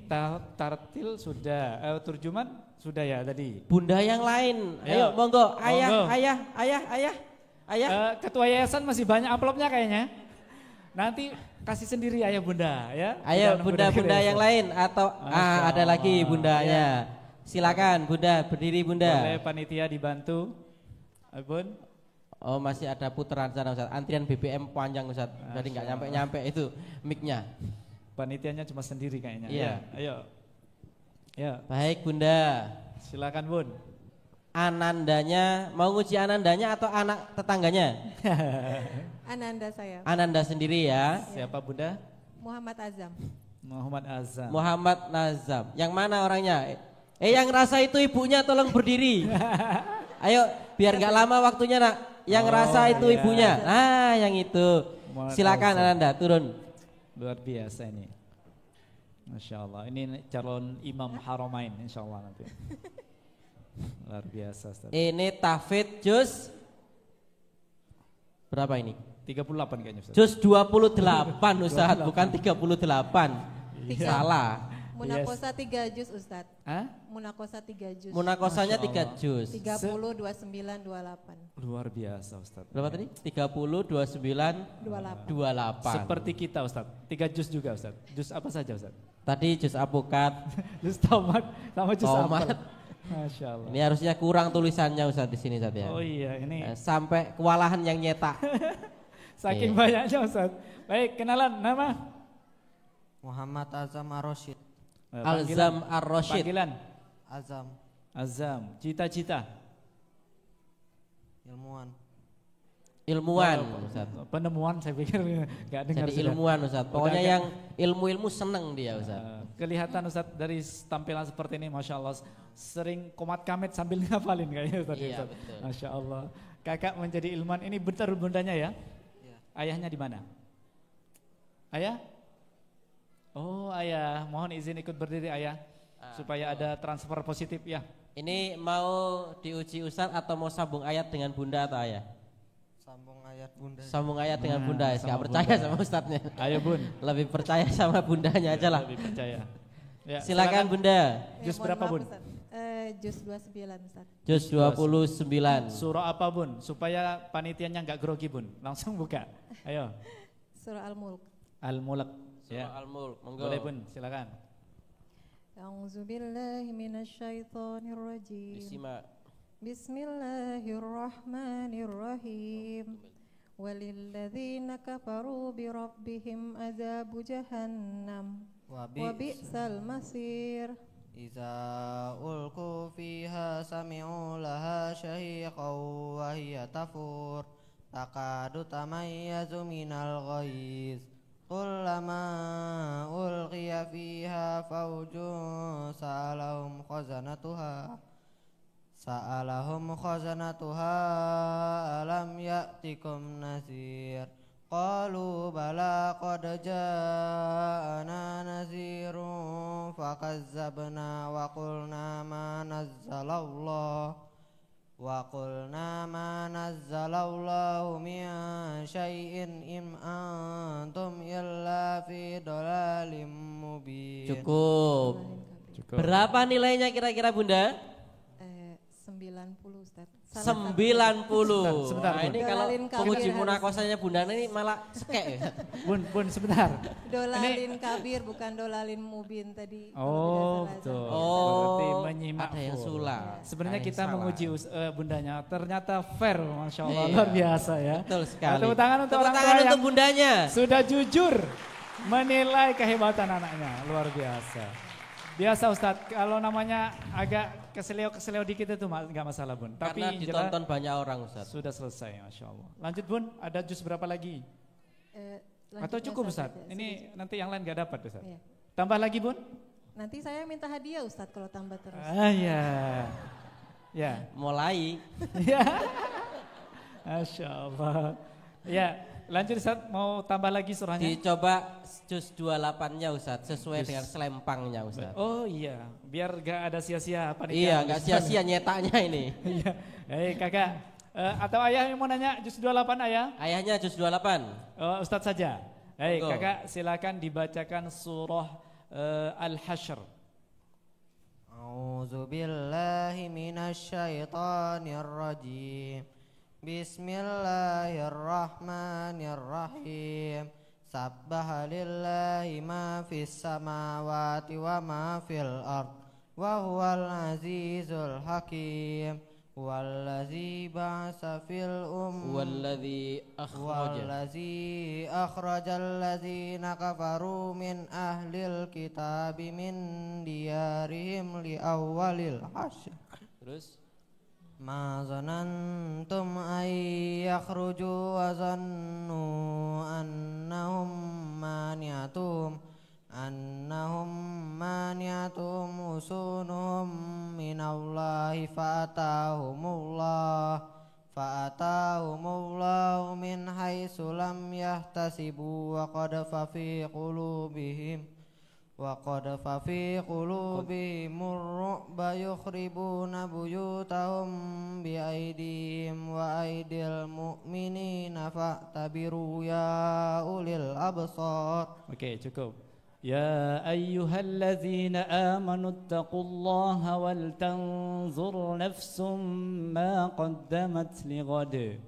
tartil sudah, turjuman sudah ya tadi. Bunda yang lain, Ayo. ayo monggo, ayah, Monggo. ayah. Ketua yayasan masih banyak amplopnya kayaknya. Nanti kasih sendiri ayah bunda ya. Ayo Bunda bunda-bunda yayasan. yang lain atau Masya ada lagi Allah. bundanya. Silakan bunda, berdiri bunda. Boleh panitia dibantu. Bun. Oh masih ada putaran sana Ustaz. Antrian BBM panjang Ustaz. Jadi nggak nyampe-nyampe itu mic-nya. Panitianya cuma sendiri kayaknya. Iya. Ya, ayo. Ya, Baik bunda. silakan Bun. Anandanya, mau nguji Anandanya atau anak tetangganya? Ananda saya, Ananda sendiri ya. Siapa Bunda? Muhammad Azam. Muhammad Azam. Muhammad Nazam. Yang mana orangnya? Yang rasa itu ibunya tolong berdiri. Ayo biar nggak lama waktunya nak. Yang Oh, rasa itu iya. ibunya. Nah yang itu. Muhammad Silakan Azam. Ananda turun. Luar biasa ini. Masya Allah. Ini calon imam haramain insya Allah nanti. Luar biasa Ustaz. Ini tahfidz juz berapa ini? 38 kayaknya Ustaz. Juz 28 Ustaz, bukan 38. Salah. Munakosa 3 juz Ustadz. Hah? Munakosa 3 juz. Munakosanya Masya 3 Allah. juz. 30, 29, 28. Luar biasa Ustaz. Berapa tadi? 30, 29, 28. 28. Seperti kita Ustaz. 3 juz juga Ustaz. Juz apa saja Ustaz? Tadi juz apukat. Juz tomat sama juz Tomat. apel. Masya Allah. Ini harusnya kurang tulisannya Ustaz di sini Ustaz ya. Oh iya ini Sampai kewalahan yang nyetak. saking Iya. banyaknya Ustaz. Baik, kenalan nama? Muhammad Azam Ar-Rasyid. Alzam Ar-Rasyid. Panggilan? Azam, Azam. Cita-cita? ilmuwan. Ilmuwan Oh, Ustaz. Penemuan saya pikir nggak dengar Jadi sudah. ilmuwan Ustaz. Pokoknya Udah yang ilmu-ilmu seneng dia Ustaz. Kelihatan Ustaz dari tampilan seperti ini Masya Allah sering komat kamit sambil ngapalin kayaknya Ustaz. Iya, Ustaz. betul. Masya Allah. Kakak menjadi ilmuwan ini bentar bundanya ya? Iya. Ayahnya di mana? Ayah? Oh ayah, mohon izin ikut berdiri ayah supaya ada transfer positif ya. Ini mau diuji Ustaz atau mau sambung ayat dengan bunda atau ayah? Sambung ayat bunda. Sambung ayat dengan Nah, bunda, sama gak percaya bunda. sama Ustadznya. Ayo Bun. Lebih percaya sama bundanya aja lah. Lebih percaya. Ya, Silakan bunda. Juz mohon berapa maaf, Bun? Ustadz. Juz 29 Ustadz. Juz 29. Surah apa Bun? Supaya panitianya nggak grogi Bun. Langsung buka. Ayo. Surah Al-Mulk. Al-Mulk. Ya. Surah Al-Mulk. Monggo. Boleh Bun, silakan. A'udzu billahi minasyaitonir rajim. Disimak. Bismillahirrahmanirrahim. Walilladzina kafaru bi rabbihim adzabu jahannam. Wa bi'sal masir. Iza ulku fiha sami'u laha syahiqaw wa hiya tafur takadu tamayyazu minal ghaiz kullama ulqiya fiha fawjun sa'alahum khazanatuha alam ya'tikum nasir Qalu bala qad ja'ana nazirun fakazzabna wa qulna ma nazzalallah min syai'in im antum illa fi dhalalim mubin. Cukup. Berapa nilainya kira-kira Bunda? 90 Ustaz. 90. Sebentar, Nah, ini kalau penguji munakosanya Bunda ini malah sekek ya. Bun, sebentar. Dolalin kabir bukan dolalin mubin tadi. Oh, betul. Berarti menyimak ada yang full. sulap. Sebenarnya Ada yang kita salah. menguji Bundanya, ternyata fair, Masya Allah, Iya. luar biasa ya. Betul sekali. Tepuk tangan untuk Tepuk orang tangan tua untuk yang Bundanya. sudah jujur menilai kehebatan anaknya, luar biasa. Biasa Ustadz, kalau namanya agak keseleo dikit itu nggak masalah Bun. Karena Tapi ditonton banyak orang Ustaz. sudah selesai, Masya Allah. Lanjut Bun, ada jus berapa lagi? Atau cukup Ustadz? Ini nanti yang lain nggak dapat Ustadz. Iya. Tambah lagi Bun? Nanti saya minta hadiah Ustadz kalau tambah terus. Ya. Mulai. Ya. Masya Allah. Ya, lanjut Ustadz, mau tambah lagi surahnya? Dicoba juz 28-nya Ustadz, sesuai dengan selempangnya Ustadz. Oh iya, biar gak ada sia-sia panitia. Iya, gak sia-sia nyetaknya ini. Iya. Kakak, atau ayah yang mau nanya juz 28 ayah? Ayahnya juz 28. Ustadz saja. Monggo. Kakak silakan dibacakan surah Al-Hasyr. A'udzu billahi minasyaitonir rajim. Bismillahirrahmanirrahim. Sabbaha lillahi ma fis samawati wa ma fil ard wa huwal azizul hakim. Wallazi ba'asa fil Wallazi akhrajal ladzina kafaru min ahlil kitabi min diyarihim li awwalil hasyr. Terus Ma zanantum ay yakhruju wa zannu annahum maniatum usunuhum minallahi fa'atahumullahu min haitsu lam yahtasibu wa qad fa fi qulubihim ar-ru'ba yukhribuna buyutahum bi aydihim wa aydil mu'minina fa'tabiru ya ulil absar. Oke, cukup. Ya ayyuhalladzina amanu taqullaha wal tanzur nafsum ma qaddamat lighad.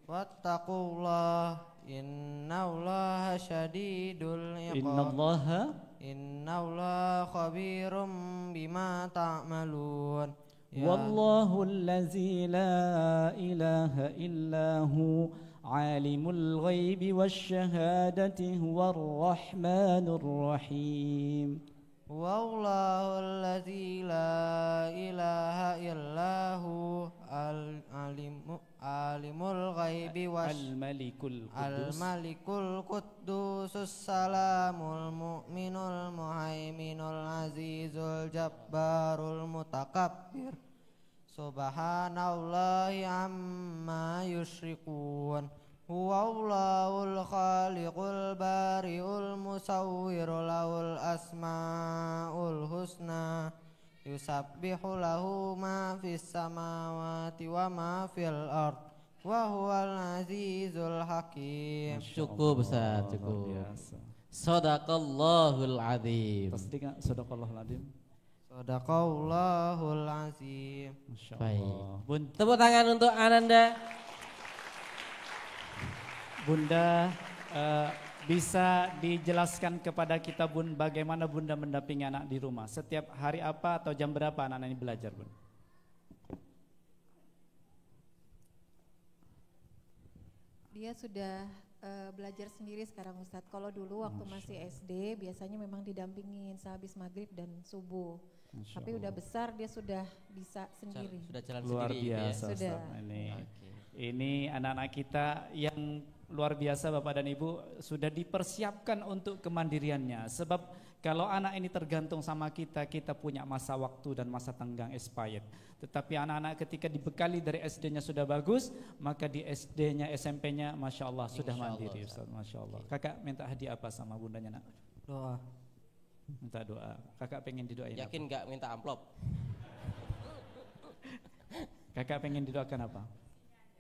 Wattaqullaha innallaha syadidul iqab. Innallaha khabirum bima ta'malun. Wallahu allazi la ilaha illahu alimul ghaibi wasyahadati huwar rahmanur rahim. Wallahu allazi la ilaha illahu alimul ghaibi al-malikul quddusus salamul mu'minul muhaiminul azizul jabbarul mutakabbir. Subhanallahi amma yusyrikun. Huwallahul khaliqul bari'ul musawwiru lahul asma'ul husna. Yusabbihu lahu ma fis samawati wa ma fil ard. Wa huwal azizul hakim. cukup Ustaz, cukup. Shadaqallahul azim. Tasdik enggak sadaqallahul azim? Shadaqallahul azim. Baik. Bun, Tepuk tangan untuk Ananda. Bunda, bisa dijelaskan kepada kita Bun bagaimana Bunda mendampingi anak di rumah? Setiap hari apa atau jam berapa anak-anak ini belajar Bun? Dia sudah belajar sendiri sekarang Ustadz. Kalau dulu waktu masih SD biasanya memang didampingin sehabis maghrib dan subuh. Tapi udah besar dia sudah bisa sendiri. Sudah jalan Luar sendiri. biasa Sudah. Ustaz. Ini anak-anak kita yang luar biasa Bapak dan Ibu sudah dipersiapkan untuk kemandiriannya. Sebab kalau anak ini tergantung sama kita, kita punya masa waktu dan masa tenggang expired. Tetapi anak-anak ketika dibekali dari SD-nya sudah bagus, maka di SD-nya, SMP-nya Masya Allah sudah mandiri Ustaz. Masya Allah. Kakak minta hadiah apa sama bundanya nak? Doa. Minta doa. Kakak pengen didoain Yakin nggak minta amplop? Kakak pengen didoakan apa?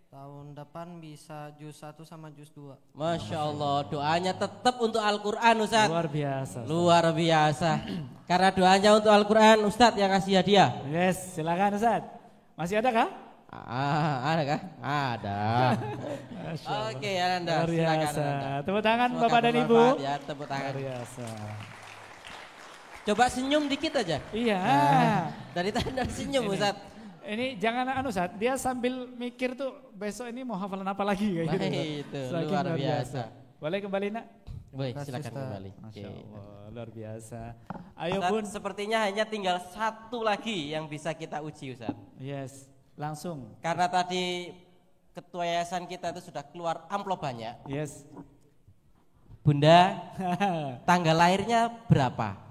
Tahun depan bisa juz 1 sama juz 2. Masya Allah, doanya tetap untuk Al-Quran Ustaz. Luar biasa Ustaz. Luar biasa. Karena doanya untuk Al-Quran, Ustaz yang kasih hadiah. Yes, silakan Ustaz. Masih ada kah? Ada kah? Ada. Oke Anda, luar silakan biasa. Anda. Tepuk tangan Semoga Bapak dan Ibu. bermanfaat ya, tepuk tangan. Luar biasa. Coba senyum dikit aja. Iya. Dari tanda senyum Ustaz. Ini jangan Ustaz, dia sambil mikir tuh besok ini mau hafalan apa lagi kayak gitu. Itu Saking luar biasa. Boleh kembali nak? Boleh, silakan kembali. Masya Oke. Allah, luar biasa. Ayo Ustaz, Bun. sepertinya hanya tinggal satu lagi yang bisa kita uji Ustaz. Yes, langsung. Karena tadi ketua yayasan kita itu sudah keluar amplop banyak. Yes. Bunda, tanggal lahirnya berapa?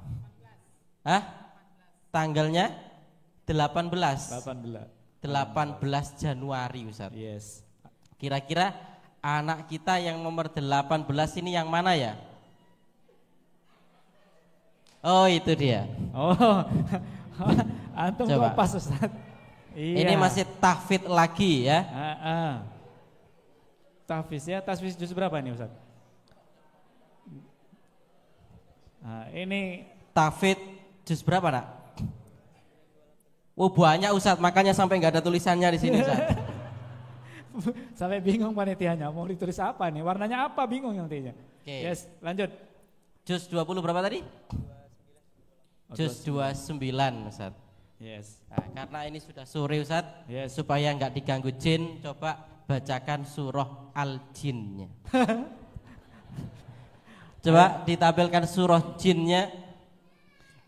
Hah? Tanggalnya 18 Januari Ustaz. Yes. Kira-kira anak kita yang nomor 18 ini yang mana ya? Oh itu dia. Oh, antum Coba. kok pas Ustaz. Iya. Ini masih tahfidz lagi ya. Tahfiz ya, tahfiz juz berapa nih Ustaz? Nah, ini Tahfidz juz berapa nak? Oh banyak Ustaz, makanya sampai nggak ada tulisannya di sini Ustaz. sampai bingung panitianya mau ditulis apa nih, warnanya apa bingung nantinya. Oke. Yes, lanjut. Juz 20 berapa tadi? Juz 29 Ustaz. Yes. Nah, karena ini sudah sore Ustaz, Yes. supaya nggak diganggu jin, coba bacakan surah Al-Jinnya. Coba ditampilkan surah jinnya.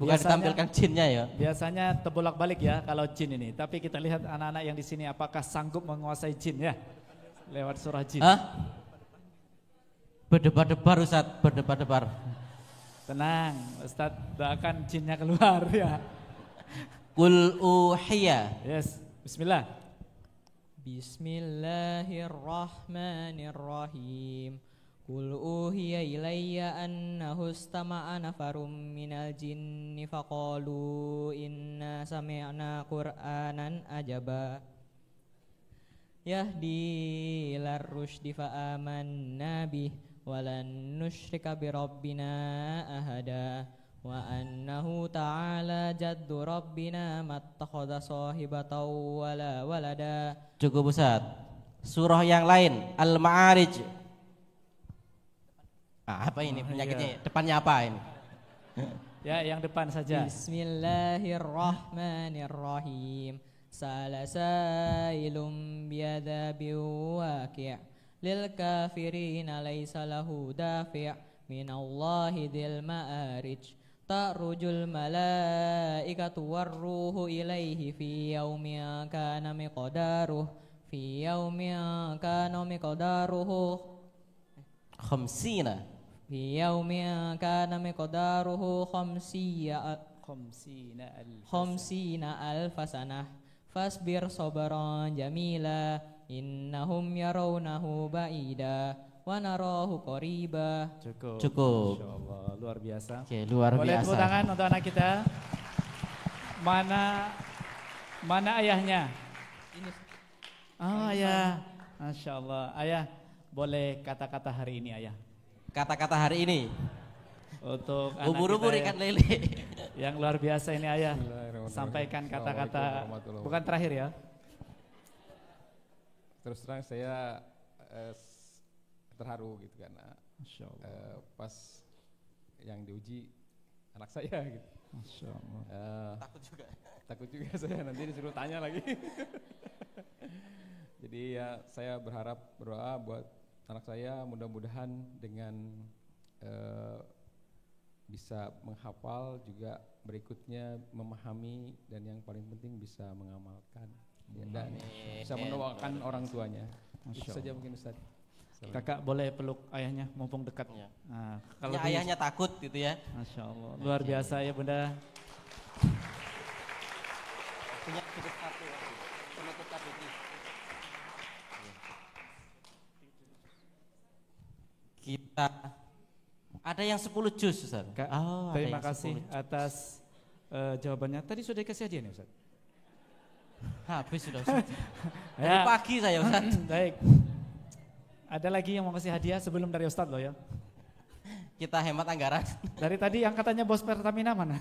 Bukan ditampilkan jinnya ya. Biasanya terbolak-balik ya kalau jin ini. Tapi kita lihat anak-anak yang di sini apakah sanggup menguasai jin ya lewat surah jin. Hah? Berdebar-debar Ustaz, berdebar-debar. Tenang, Ustaz doakan jinnya keluar ya. Qul uhiya. Yes, bismillah. Bismillahirrahmanirrahim. Qul uhiya ilayya annahu istama'a nafarum minal jinni faqalu inna sami'na qur'anan ajaba yahdi ilar rusydi fa amanna bih walan nusyrika bi rabbina ahada wa annahu ta'ala jaddu rabbina mattakhadha sahibatan wala walada. Cukup Ustaz. Surah yang lain Al-Ma'arij. Apa ini penyakitnya? Depannya apa ini? Ya, yang depan saja. Bismillahirrahmanirrahim. Salasailum biadzabi waqi' lil kafirina laisa lahu dafi' minallahi dzil ma'arij. Ta'rujul malaikatu warruhu ilaihi fi yaumin kana miqdaruhu Khamsina. Fi yaumin kana miqdaruhu khamsina alfasanah fasbir sabran jamila innahum yarawnahu ba'ida wa narahu qariba. Cukup. Masyaallah, luar biasa. Oke, luar Boleh biasa. tepuk tangan untuk anak kita. Mana ayahnya? Ini. Ayah. Masya Allah. Ayah, boleh kata-kata hari ini ayah. Kata-kata hari ini. Untuk anak Ubur-ubur kita ikan lele. yang luar biasa ini ayah. Sampaikan kata-kata, bukan terakhir ya. Terus terang saya terharu gitu karena Masya Allah. pas yang diuji anak saya gitu. Masya Allah. Takut juga saya nanti disuruh tanya lagi. Jadi ya saya berharap berdoa buat anak saya mudah-mudahan dengan bisa menghafal juga berikutnya memahami dan yang paling penting bisa mengamalkan ya, dan bisa mendoakan orang tuanya. Itu saja mungkin Ustaz. Kakak boleh peluk ayahnya mumpung dekat. Nah, kalau ayahnya takut gitu ya. Masya Allah, luar biasa ya Bunda. Punya cukup satu penutup ini. Kita ada yang 10 juz Ustaz. Terima kasih atas jawabannya. Tadi sudah dikasih hadiah nih Ustaz? Habis sudah Ustaz. Dari pagi saya Ustaz. Baik. Ada lagi yang mau kasih hadiah sebelum dari Ustaz loh ya? Kita hemat anggaran. Dari tadi yang katanya bos Pertamina mana?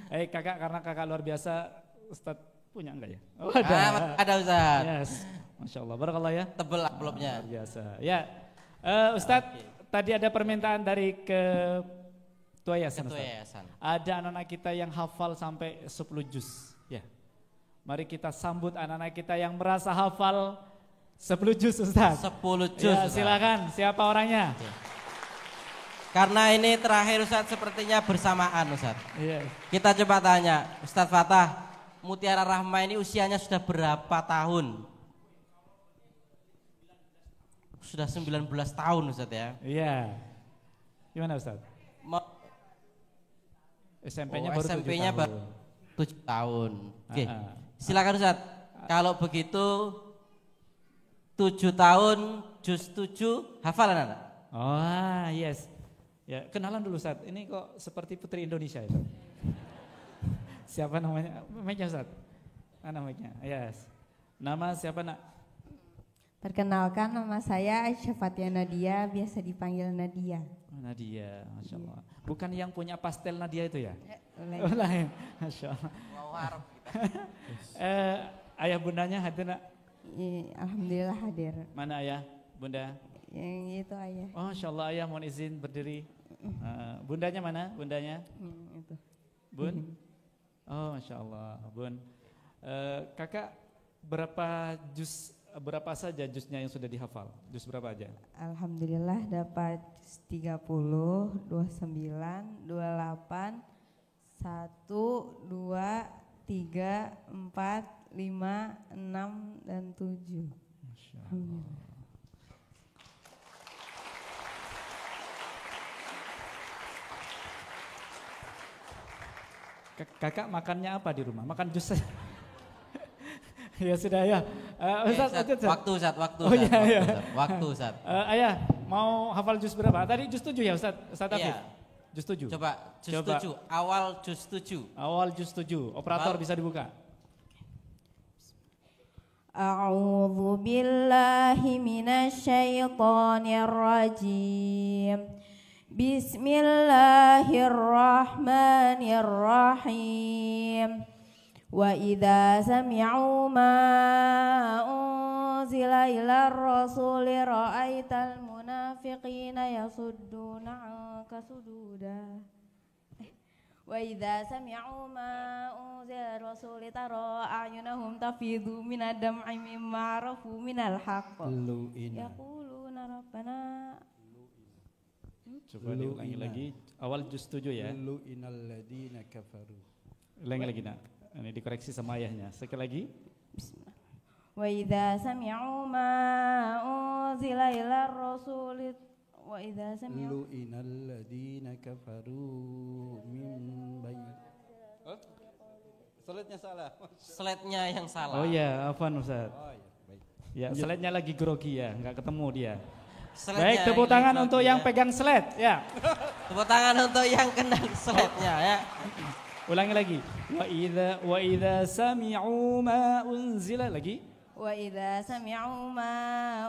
Kakak, karena kakak luar biasa, Ustaz punya enggak ya? Oh, ada Ustaz. Yes. Masya Allah, barakallah ya. Tebel amplopnya. Luar biasa. Ya, Ustaz, tadi ada permintaan dari Ketua Yayasan. Ada anak-anak kita yang hafal sampai 10 juz. Ya. Mari kita sambut anak-anak kita yang merasa hafal 10 juz Ustaz. 10 juz. Ya, silakan. Siapa orangnya? Karena ini terakhir Ustaz sepertinya bersamaan Ustaz. Iya. Kita coba tanya, Ustaz Fatah, Mutiara Rahma ini usianya sudah berapa tahun? Sudah 19 tahun Ustaz ya. Iya. Gimana Ustaz? SMP-nya baru 7 tahun. Oke. Silakan Ustaz. Kalau begitu 7 tahun juz 7 hafalan anak? Oh yes. Ya kenalan dulu Ustaz. Ini kok seperti Putri Indonesia itu. Siapa namanya? Mic-nya Ustaz. Mana mic-nya? Yes. Nama siapa nak? Perkenalkan nama saya Aisyah Fatia Nadia, biasa dipanggil Nadia. Nadia, Masya Allah. Bukan yang punya pastel Nadia itu ya? Lain. Masya Allah. Ayah bundanya hadir nak? Alhamdulillah hadir. Mana ayah, bunda? Yang itu ayah. Oh, Masya Allah ayah mohon izin berdiri. Bundanya mana? Bundanya? Itu. Bun? Oh, Masya Allah, Bun. Kakak berapa saja juznya yang sudah dihafal? Juz berapa aja? Alhamdulillah dapat 30, 29, 28, 1, 2, 3, 4, 5, 6, dan 7. Alhamdulillah. Kakak makannya apa di rumah? Makan jus saja. Ya sudah ya. Waktu Ustaz. Oh iya. Waktu Ustaz. Ayah, mau hafal jus berapa? Tadi jus 7 ya Ustaz Afif? Jus 7. Coba jus 7. Awal jus 7. Awal jus 7. Operator bisa dibuka. A'udzu billahi minasyaitonir rajim. Bismillahirrahmanirrahim. Wa idza sami'u ma unzila ilar rasuli ra'aital munafiqina yasudduna 'anka sududa. Wa idza sami'u ma unzila ilar rasuli tara a'yunahum tafidhu minad dam'i mimma 'arafu minal haqq. Yaquluna rabbana. Coba diulangi lagi. Awal juz 7 ya. Lu'inal ladina kafaru. Ulangi lagi nak. Ini dikoreksi sama ayahnya. Sekali lagi. Wa idza sami'u ma unzila ilar rasuli wa idza sami'u lu'inal ladina kafaru min bayn. Slide-nya salah. Slide-nya yang salah. Oh iya, afwan Ustaz. Oh iya, baik. Ya, slide-nya lagi grogi ya, enggak ketemu dia. Baik, tepuk tangan untuk yang pegang slide ya. Tepuk tangan untuk yang kenal slide-nya ya. Ulangi lagi. Wa idza sami'u ma unzila lagi. Wa idza sami'u ma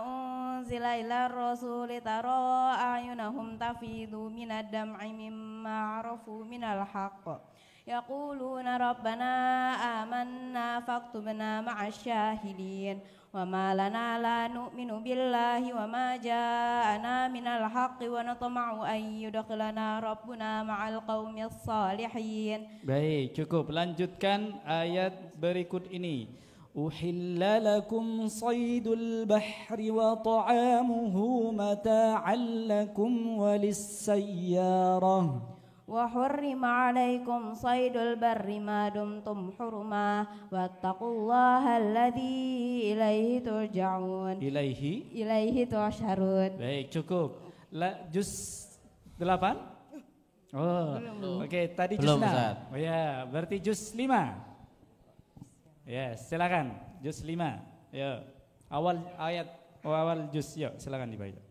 unzila ilar rasuli tara a'yunahum tafidu minad dam'i mimma 'arafu minal haqq. Yaquluna rabbana amanna faktubna ma'asy syahidin. Wa ma lana la nu'minu billahi wa ma ja'ana minal haqqi wa natma'u an yudkhilana rabbuna ma'al qaumis salihin. Baik, cukup. Lanjutkan ayat berikut ini. Uhilla lakum saydul bahri wa ta'amuhu mata'an lakum walis sayyarah. وحرم عليكم صيد البر ما دمتم حرما واتقوا الله الذي إليه ترجعون إليه تحشرون. Baik, cukup. Juz 8? Oh, oke, tadi juz 6. Oh ya, berarti juz 5. Yes, silakan. Juz 5. Ya. Awal ayat, awal juz, yuk silakan dibaca.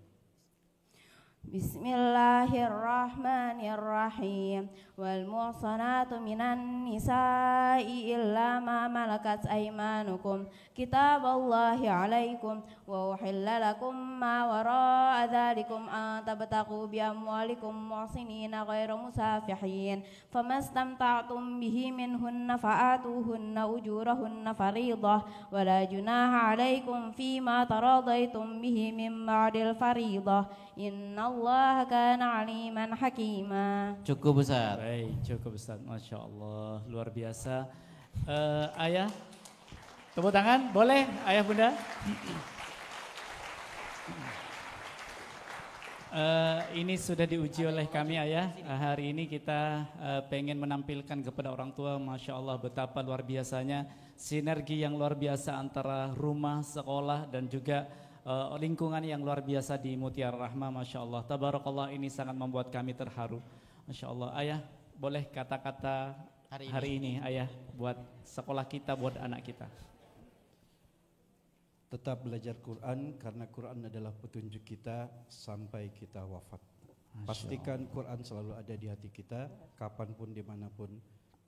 Bismillahirrahmanirrahim. Wal muhsanatu minan nisa'i illa ma malakat aymanukum kitaballahi alaikum wa uhilla lakum ma wara'a dhalikum an tabtaqu bi amwalikum muhsinina ghairu musafihin famastamta'tum bihi minhunna fa'atuhunna ujurahunna fariidah wa la junaha alaikum fima taradaitum bihi min ba'dil fariidah innallaha kana aliman hakima. Cukup Ustaz. Baik, cukup Ustaz. Masya Allah, luar biasa. Ayah, tepuk tangan, boleh ayah bunda? Ini sudah diuji oleh kami ayah. Hari ini kita pengen menampilkan kepada orang tua, Masya Allah betapa luar biasanya sinergi yang luar biasa antara rumah, sekolah dan juga lingkungan yang luar biasa di Mutiara Rahmah. Masya Allah, tabarakallah, ini sangat membuat kami terharu. Masya Allah, ayah boleh kata-kata hari ini ayah buat sekolah kita, buat anak kita. Tetap belajar Quran karena Quran adalah petunjuk kita sampai kita wafat. Pastikan Quran selalu ada di hati kita, kapanpun dimanapun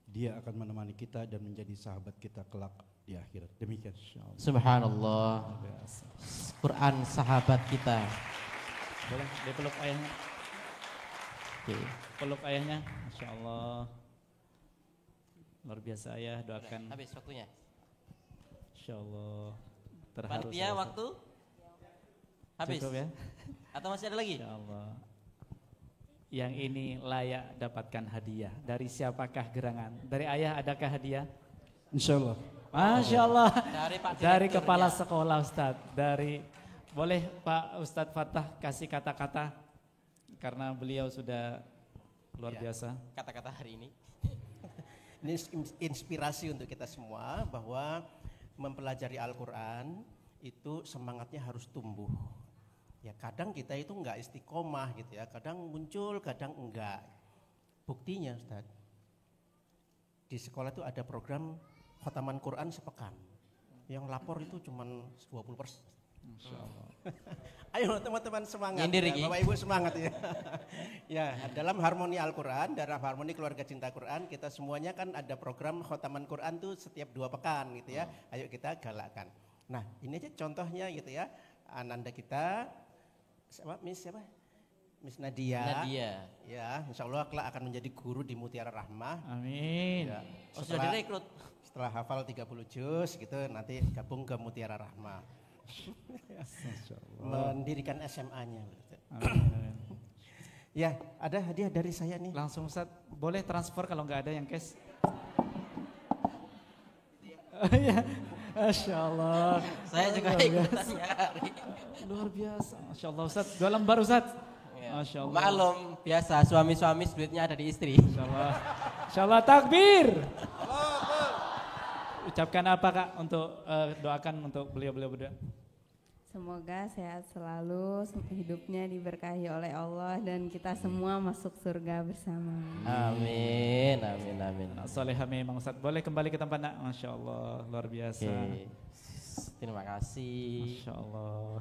dia akan menemani kita dan menjadi sahabat kita kelak di akhirat. Demikian. Subhanallah. Quran sahabat kita. Boleh dipeluk ayahnya. Peluk ayahnya, Masya Allah. Luar biasa ayah, doakan. Habis waktunya. Masya Allah. Terharu. Panitia waktu? Habis. Cukup ya? Atau masih ada lagi? Masya Allah. Yang ini layak dapatkan hadiah. Dari siapakah gerangan? Dari ayah adakah hadiah? Insya Allah. Masya Allah. Dari kepala sekolah Ustadz. Boleh Pak Ustadz Fatah kasih kata-kata karena beliau sudah luar biasa. Kata-kata hari ini. Ini inspirasi untuk kita semua bahwa mempelajari Al-Quran itu semangatnya harus tumbuh. Ya kadang kita itu enggak istiqomah gitu ya, kadang muncul, kadang enggak. Buktinya Ustaz, di sekolah itu ada program khataman Quran sepekan. Yang lapor itu cuma 20%. Masya Allah. Ayo teman-teman semangat, ya, Bapak Ibu semangat ya. Ya dalam harmoni Al-Quran, dalam harmoni keluarga cinta Quran, kita semuanya kan ada program khataman Quran tuh setiap 2 pekan gitu ya. Ayo kita galakkan. Nah ini aja contohnya gitu ya. Ananda kita, siapa? Miss Nadia. Ya, insya Allah kelak akan menjadi guru di Mutiara Rahmah. Amin. Ya, sudah direkrut. Setelah hafal 30 juz gitu nanti gabung ke Mutiara Rahmah. Mendirikan SMA-nya. Amin. Ya, ada hadiah dari saya nih. Langsung Ustaz, boleh transfer kalau nggak ada yang cash. Ya, Masya Allah. Saya juga ikutan nyari. Luar biasa, Masya Allah Ustaz. 2 lembar Ustaz. Masya Allah. Maklum, biasa suami-suami duitnya ada di istri. Masya Allah. Masya Allah, takbir. Ucapkan apa Kak untuk doakan untuk beliau-beliau berdua? Semoga sehat selalu, hidupnya diberkahi oleh Allah dan kita semua masuk surga bersama. Amin, amin, amin. Solehah memang Ustaz. Boleh kembali ke tempat nak? Masya Allah, luar biasa. Terima kasih. Masya Allah.